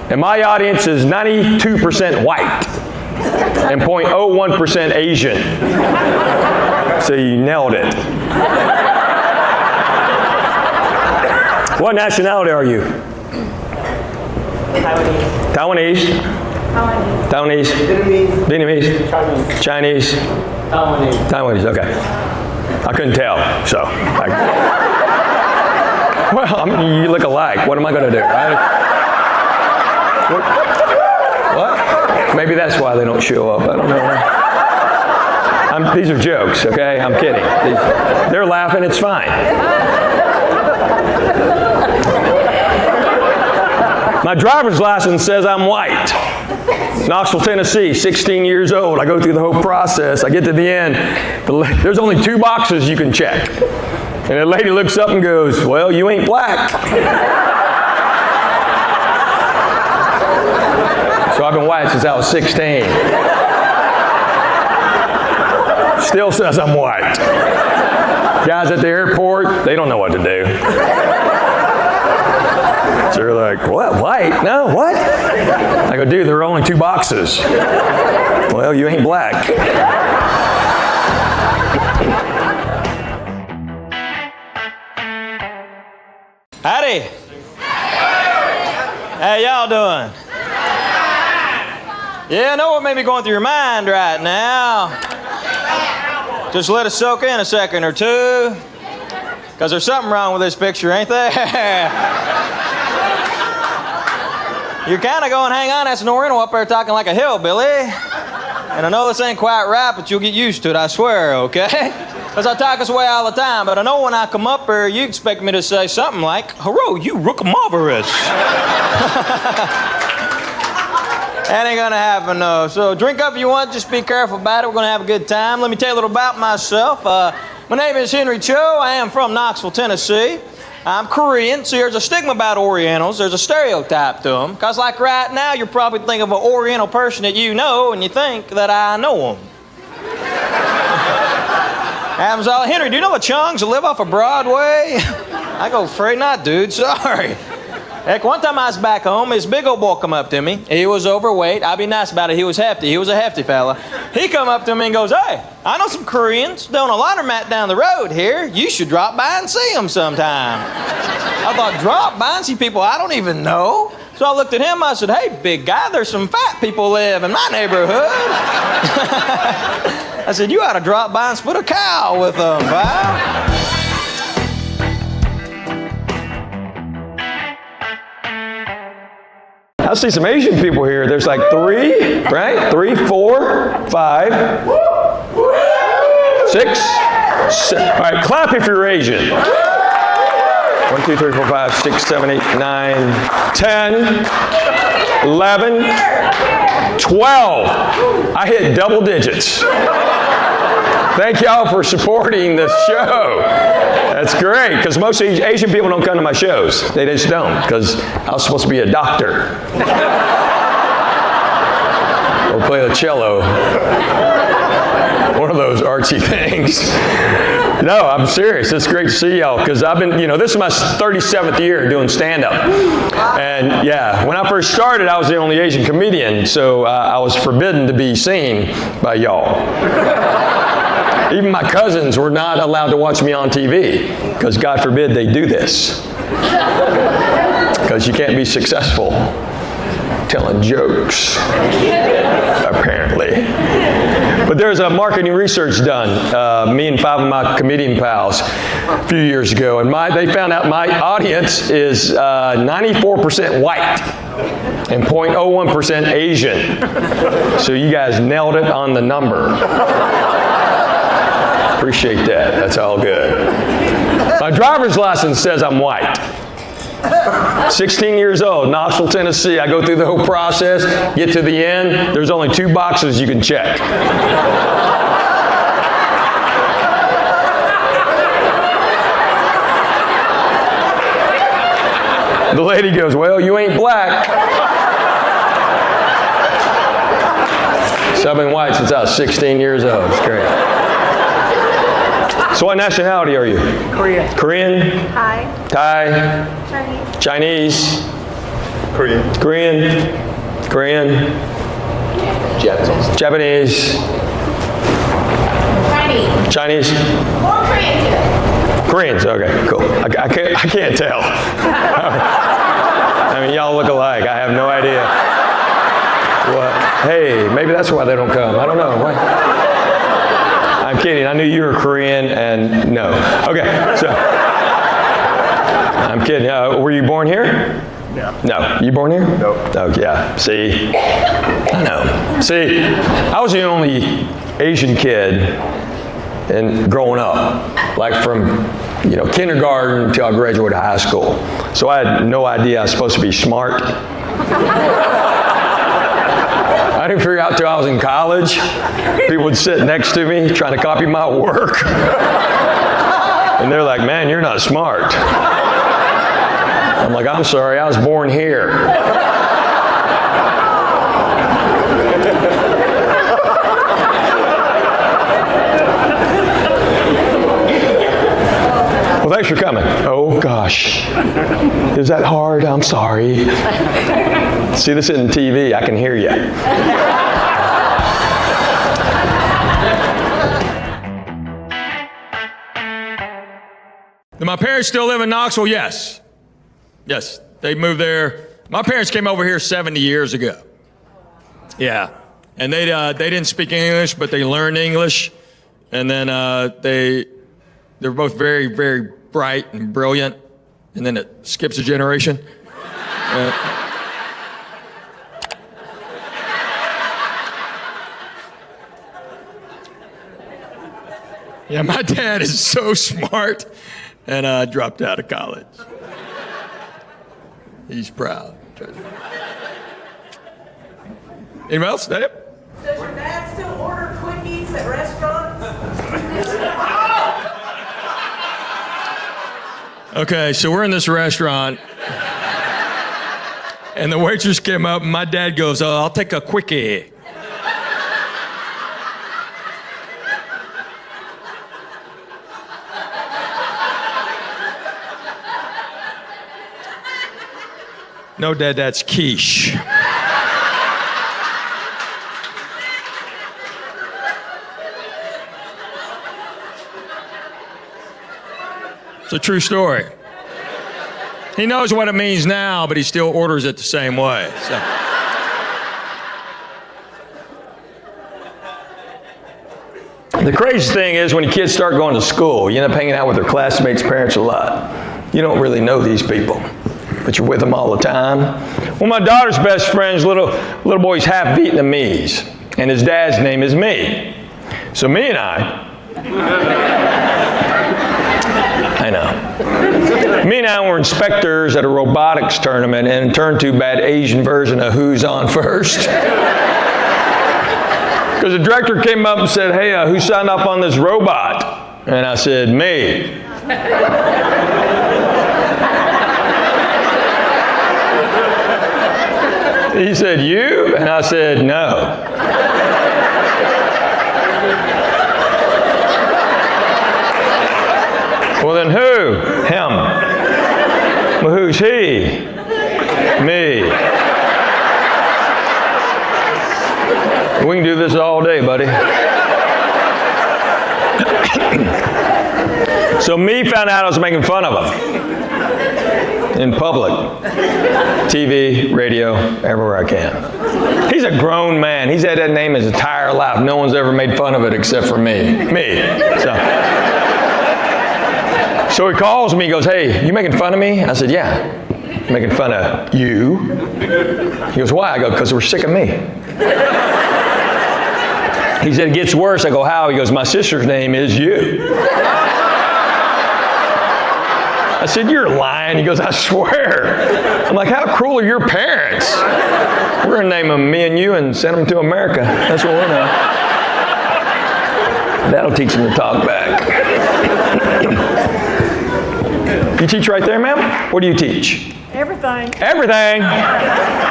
And my audience is 92% white and 0.01% Asian. So you nailed it. What nationality are you? Taiwanese. Taiwanese. Vietnamese. Chinese. Taiwanese. Okay. I couldn't tell, so. Well, I mean, you look alike. What am I going to do? What? Maybe that's why they don't show up. I don't know. These are jokes, okay? I'm kidding. They're laughing. It's fine. My driver's license says I'm white. Knoxville, Tennessee, 16 years old. I go through the whole process. I get to the end. There's only 2 boxes you can check. And the lady looks up and goes, "Well, you ain't black." So I've been white since I was 16. Still says I'm white. Guys at the airport, they don't know what to do. So they're like, "What? White? No, what?" I go, "Dude, there are only 2 boxes." "Well, you ain't black." Howdy. How y'all doing? Yeah, I know what may be going through your mind right now. Just let it soak in a second or two. Because there's something wrong with this picture, ain't there? You're kind of going, "Hang on, that's an Oriental up there talking like a hillbilly." And I know this ain't quite right, but you'll get used to it, I swear, okay? Because I talk this way all the time, but I know when I come up here, you expect me to say something like, "Hello, you rookamarvelous." That ain't gonna happen, no. So drink up if you want, just be careful about it. We're gonna have a good time. Let me tell you a little about myself. My name is Henry Cho. I am from Knoxville, Tennessee. I'm Korean. See, there's a stigma about Orientals. There's a stereotype to them. Because like right now, you're probably thinking of an Oriental person that you know, and you think that I know them. Happens all. Henry, do you know the Chungs that live off of Broadway? I go, "Afraid not, dude. Sorry." Heck, one time I was back home, this big old boy come up to me. He was overweight. I'll be nice about it. He was hefty. He was a hefty fella. He come up to me and goes, "Hey, I know some Koreans doing a laundromat down the road here. You should drop by and see them sometime." I thought, drop by and see people I don't even know? So I looked at him. I said, "Hey, big guy, there's some fat people live in my neighborhood." I said, "You ought to drop by and split a cow with them, pal." I see some Asian people here. There's like 3, right? 3, 4, 5, 6, 7. All right, clap if you're Asian. 1, 2, 3, 4, 5, 6, 7, 8, 9, 10, 11, 12. I hit double digits. Thank y'all for supporting the show. That's great, because most Asian people don't come to my shows. They just don't, because I was supposed to be a doctor. Or play the cello. One of those artsy things. No, I'm serious. It's great to see y'all, because I've been, this is my 37th year doing stand-up. And yeah, when I first started, I was the only Asian comedian, so I was forbidden to be seen by y'all. Even my cousins were not allowed to watch me on TV, because God forbid they do this. Because you can't be successful telling jokes, apparently. But there's a marketing research done, me and 5 of my comedian pals a few years ago, and they found out my audience is 94% white and 0.01% Asian. So you guys nailed it on the number. Appreciate that. That's all good. My driver's license says I'm white. 16 years old, Knoxville, Tennessee. I go through the whole process, get to the end. There's only 2 boxes you can check. The lady goes, well, you ain't black. So I've been white since I was 16 years old. It's great. So what nationality are you? Korean. Korean? Thai? Chinese. Chinese? Korean. Korean? Japanese? Chinese? More Korean to it. Koreans, okay, cool. I can't tell. I mean, y'all look alike. I have no idea. What? Hey, maybe that's why they don't come. I don't know. What? I'm kidding. I knew you were Korean, and no. Okay, so I'm kidding. Were you born here? No. You born here? No. Oh, yeah. See? I know. See, I was the only Asian kid and growing up, like from kindergarten until I graduated high school. So I had no idea I was supposed to be smart. I didn't figure out till I was in college. People would sit next to me trying to copy my work. And they're like, man, you're not smart. I'm like, I'm sorry, I was born here. Well, thanks for coming. Oh, gosh. Is that hard? I'm sorry. See, this isn't TV. I can hear you. Do my parents still live in Knoxville? Yes. Yes, they moved there. My parents came over here 70 years ago. Yeah. And they didn't speak English, but they learned English. And then they're both very, very bright and brilliant, and then it skips a generation. Yeah, my dad is so smart, and dropped out of college. He's proud. Anyone else? Dave? Does your dad still order quickies at restaurants? Okay, so we're in this restaurant, and the waitress came up, and my dad goes, "Oh, I'll take a quickie." No, Dad, that's quiche. It's a true story. He knows what it means now, but he still orders it the same way. So. The crazy thing is when kids start going to school, you end up hanging out with their classmates' parents a lot. You don't really know these people, but you're with them all the time. Well, my daughter's best friend's little boy's half Vietnamese, and his dad's name is me. So me and I know. Me and I were inspectors at a robotics tournament and turned to bad Asian version of Who's On First. Because the director came up and said, hey, who signed up on this robot? And I said, me. He said, you? And I said, no. Well, then who? Him. Well, who's he? Me. We can do this all day, buddy. So me found out I was making fun of him. In public. TV, radio, everywhere I can. He's a grown man. He's had that name his entire life. No one's ever made fun of it except for me. So he calls me, he goes, hey, you making fun of me? I said, yeah. Making fun of you? He goes, why? I go, because we're sick of me. He said, it gets worse. I go, how? He goes, my sister's name is you. I said, you're lying. He goes, I swear. I'm like, how cruel are your parents? We're going to name them me and you and send them to America. That's what we're doing. That'll teach them to talk back. You teach right there, ma'am? What do you teach? Everything. Everything. Everything.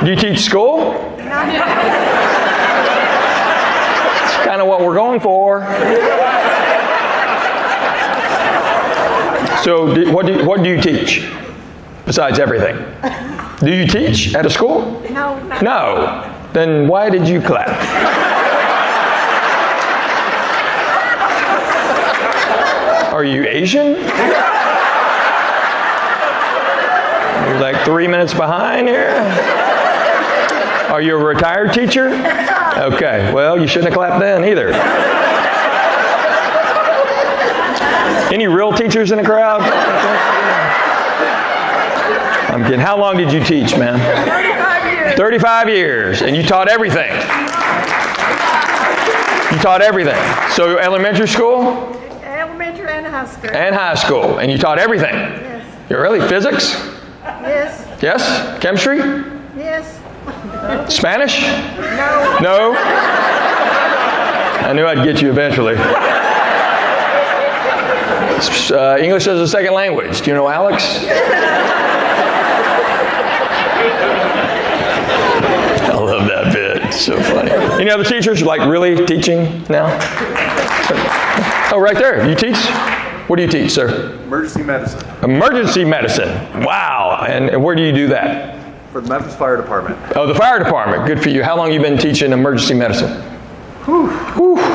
Do you teach school? It's kind of what we're going for. So what do you teach besides everything? Do you teach at a school? No. No. Then why did you clap? Are you Asian? You're like 3 minutes behind here. Are you a retired teacher? Okay, well, you shouldn't have clapped then either. Any real teachers in the crowd? I'm kidding. How long did you teach, man? 35 years. 35 years, and you taught everything. You taught everything. So elementary school? Elementary and high school. And high school, and you taught everything. Yes. You're really physics? Yes. Yes? Chemistry? Yes. Spanish? No. No? I knew I'd get you eventually. English as a second language. Do you know Alex? I love that bit. It's so funny. Any other teachers like really teaching now? Oh, right there. You teach? What do you teach, sir? Emergency medicine Emergency medicine. Wow. And where do you do that? for the Memphis Fire Department. Oh, the fire department. Good for you. How long have you been teaching emergency medicine? Whew.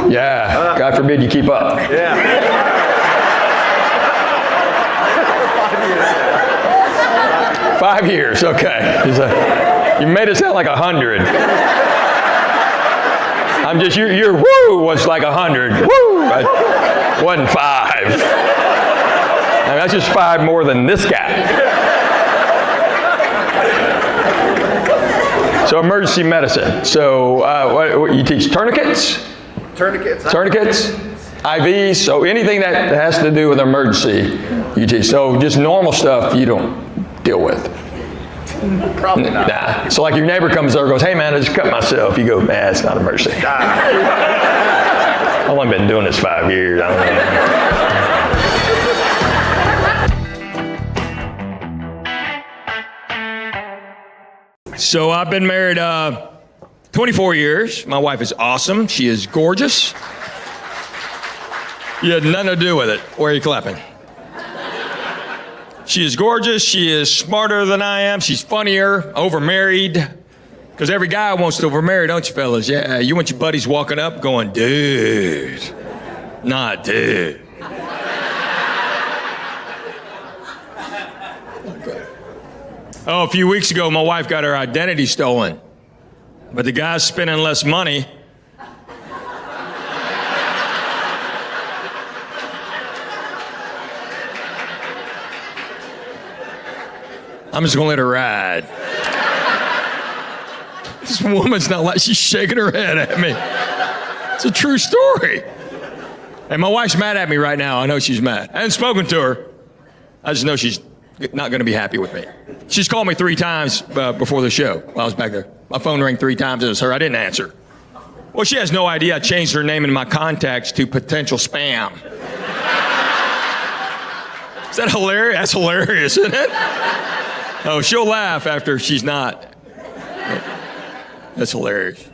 Yeah. God forbid you keep up. Yeah. 5 years. Okay. You made it sound like 100. I'm just, your woo was like 100. Woo! It wasn't 5. I mean, that's just 5 more than this guy. So emergency medicine. So what you teach tourniquets? Tourniquets. Tourniquets, IVs, so anything that has to do with emergency, you teach. So just normal stuff you don't deal with. Probably not. Nah. So like your neighbor comes over and goes, hey man, I just cut myself. You go, man, it's not an emergency. I've only been doing this 5 years. I don't know. So I've been married 24 years. My wife is awesome. She is gorgeous. You had nothing to do with it. Why are you clapping? She is gorgeous. She is smarter than I am. She's funnier, overmarried. Because every guy wants to overmarry, don't you, fellas? Yeah, you want your buddies walking up going, dude. Nah, dude. Okay. Oh, a few weeks ago, my wife got her identity stolen. But the guy's spending less money. I'm just gonna let her ride. This woman's not like, she's shaking her head at me. It's a true story. And my wife's mad at me right now. I know she's mad. I haven't spoken to her. I just know she's not gonna be happy with me. She's called me 3 times before the show while I was back there. My phone rang 3 times. It was her. I didn't answer. Well, she has no idea I changed her name in my contacts to potential spam. Is that hilarious? That's hilarious, isn't it? Oh, she'll laugh after she's not. That's hilarious.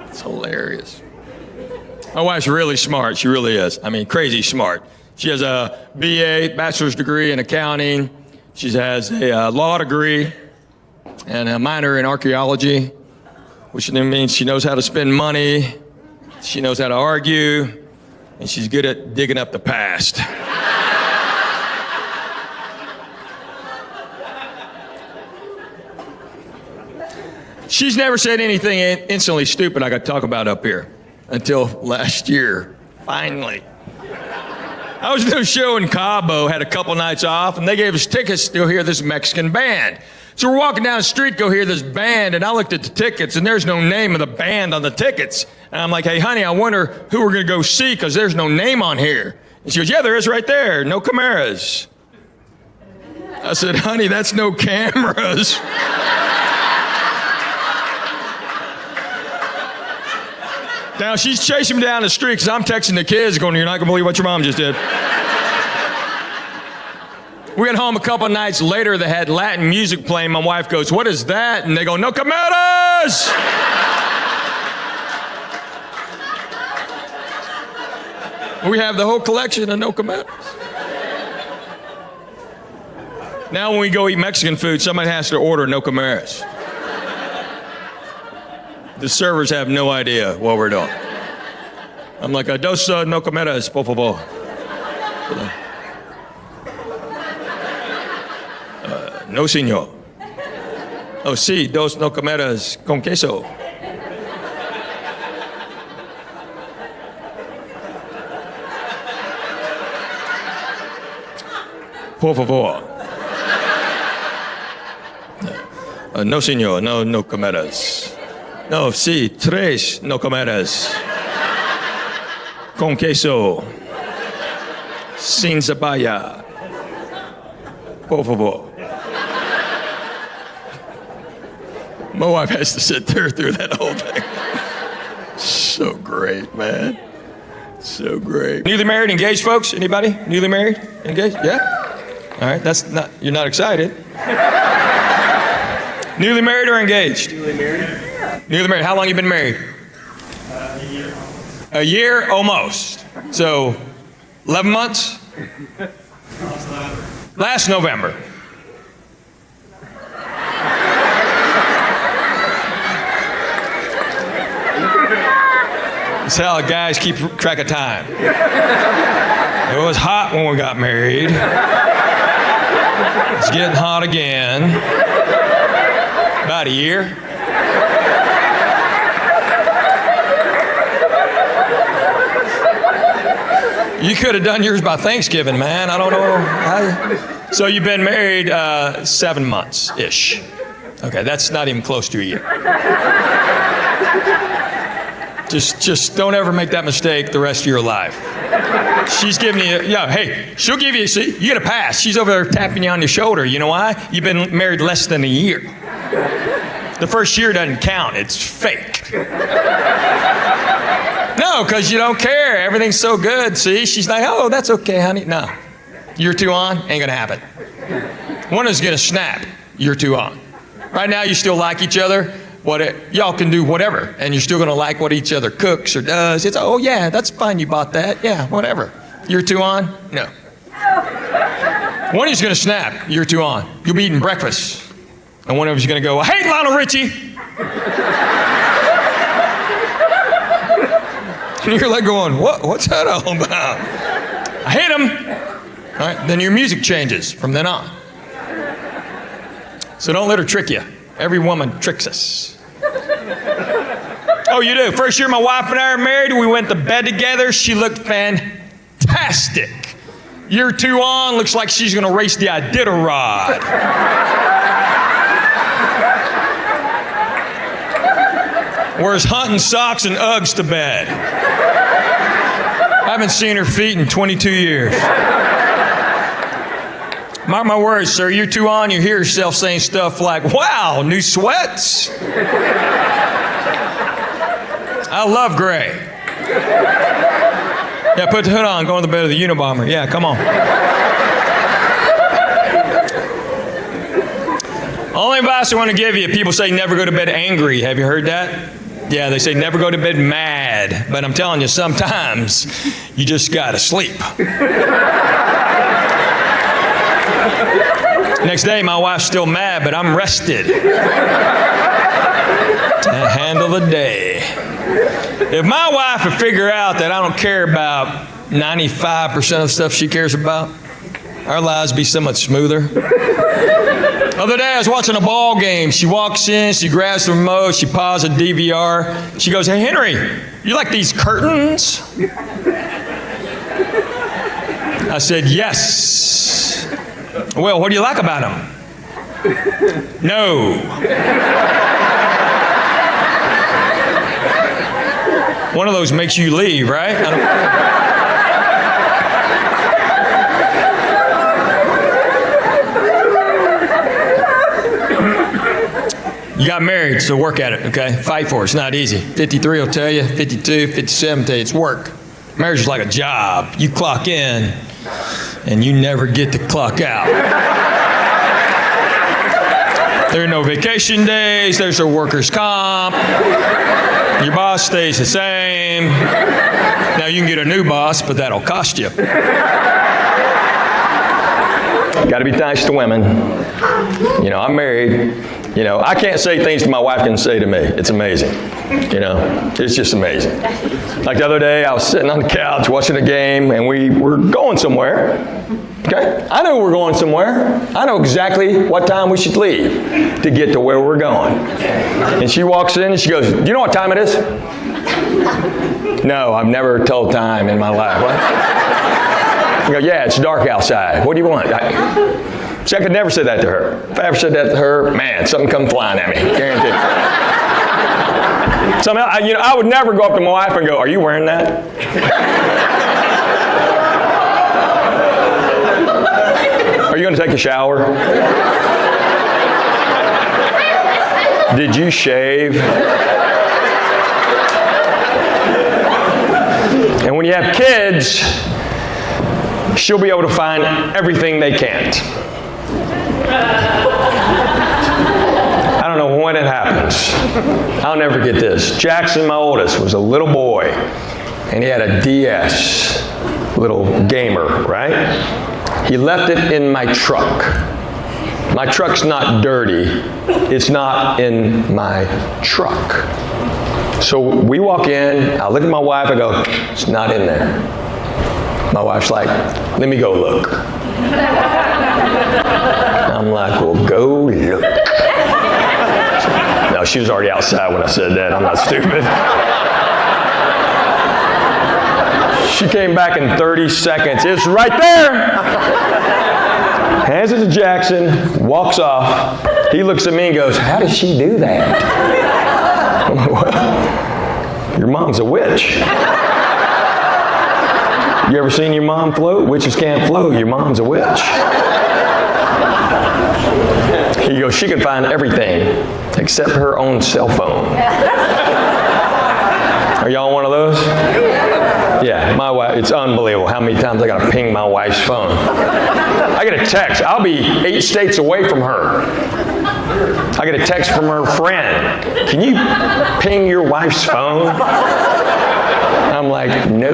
It's hilarious. My wife's really smart. She really is. I mean, crazy smart. She has a BA, bachelor's degree in accounting. She has a law degree and a minor in archaeology, which then means she knows how to spend money, she knows how to argue, and she's good at digging up the past. She's never said anything instantly stupid I got to talk about up here until last year, finally. I was doing a show in Cabo, had a couple nights off, and they gave us tickets to go hear this Mexican band. So we're walking down the street, go hear this band, and I looked at the tickets, and there's no name of the band on the tickets. And I'm like, hey, honey, I wonder who we're going to go see, because there's no name on here. And she goes, yeah, there is right there, no cameras. I said, honey, that's no cameras. Now, she's chasing me down the street because I'm texting the kids going, you're not going to believe what your mom just did. We got home a couple nights later. They had Latin music playing. My wife goes, "What is that?" And they go, "No cometas." We have the whole collection of No Cometas. Now when we go eat Mexican food, somebody has to order No Cometas. The servers have no idea what we're doing. I'm like, "Dos No Cometas, por favor." No, señor. Oh, sí, dos No Cometas con queso. Por favor. No, señor, no cometas. No, sí, tres no cometas. Con queso. Sin cebolla. Por favor. My wife has to sit there through that whole thing. So great, man. So great. Newly married, engaged folks? Anybody? Newly married? Engaged? Yeah? All right, you're not excited. Newly married or engaged? Newly married. Newly married. How long you been married? A year. A year, almost. So, 11 months? Last November. That's how guys keep track of time. It was hot when we got married. It's getting hot again. About a year. You could have done yours by Thanksgiving, man. I don't know. So you've been married 7 months-ish. Okay, that's not even close to a year. Just don't ever make that mistake the rest of your life. She's giving you, hey, she'll give you, see, you get a pass. She's over there tapping you on your shoulder. You know why? You've been married less than a year. The first year doesn't count. It's fake. No, because you don't care. Everything's so good. See, she's like, "Oh, that's okay, honey." No. Year 2 on, ain't going to happen. One is going to snap. Year 2 on. Right now, you still like each other. Y'all can do whatever, and you're still going to like what each other cooks or does. It's, "Oh, yeah, that's fine. You bought that. Yeah, whatever." Year 2 on? No. One of you's going to snap. Year 2 on. You'll be eating breakfast. And one of you's going to go, "Hey, Lionel Richie." And you're like going, what's that all about? I hate him. All right, then your music changes from then on. So don't let her trick you. Every woman tricks us. Oh, you do? First year my wife and I were married, we went to bed together. She looked fantastic. Year 2 on, looks like she's going to race the Iditarod. Wears hunting socks and Uggs to bed. I haven't seen her feet in 22 years. Mark my words, sir, year 2 on, you hear yourself saying stuff like, "Wow, new sweats." I love gray. Yeah, put the hood on, go in the bed of the Unabomber. Yeah, come on. Only advice I want to give you, people say never go to bed angry. Have you heard that? Yeah, they say never go to bed mad. But I'm telling you, sometimes you just gotta sleep. Next day, my wife's still mad, but I'm rested. And handle the day. If my wife would figure out that I don't care about 95% of the stuff she cares about, our lives would be so much smoother. The other day, I was watching a ball game. She walks in, she grabs the remote, she pauses a DVR. She goes, "Hey, Henry, you like these curtains?" I said, "Yes." "Well, what do you like about them?" "No." One of those makes you leave, right? I don't You got married, so work at it, okay? Fight for it. It's not easy. 53 will tell you, 52, 57 will tell you it's work. Marriage is like a job. You clock in, and you never get to clock out. There are no vacation days, there's no workers' comp. Your boss stays the same. Now you can get a new boss, but that'll cost you. Got to be nice to women. You know, I'm married. You know, I can't say things my wife can say to me. It's amazing. You know, it's just amazing. Like the other day, I was sitting on the couch watching a game, and we were going somewhere. Okay? I know we're going somewhere. I know exactly what time we should leave to get to where we're going. And she walks in and she goes, "Do you know what time it is?" No, I've never told time in my life. What? I go, "Yeah, it's dark outside. What do you want?" See, I could never say that to her. If I ever said that to her, man, something come flying at me. Guaranteed. I would never go up to my wife and go, "Are you wearing that?" "Are you going to take a shower? Did you shave?" And when you have kids, she'll be able to find everything they can't. I don't know when it happens. I'll never get this. Jackson, my oldest, was a little boy, and he had a DS, little gamer, right? He left it in my truck. My truck's not dirty. It's not in my truck. So we walk in, I look at my wife, I go, "It's not in there." My wife's like, "Let me go look." I'm like, "Well, go look." No, she was already outside when I said that. I'm not stupid. She came back in 30 seconds. "It's right there." Hands it to Jackson, walks off. He looks at me and goes, "How does she do that?" I'm like, "Well, your mom's a witch." You ever seen your mom float? Witches can't float. Your mom's a witch. He goes, "She can find everything except her own cell phone." Are y'all one of those? Yeah, my wife, it's unbelievable how many times I got to ping my wife's phone. I get a text. I'll be 8 states away from her. I get a text from her friend. "Can you ping your wife's phone?" I'm like, "No."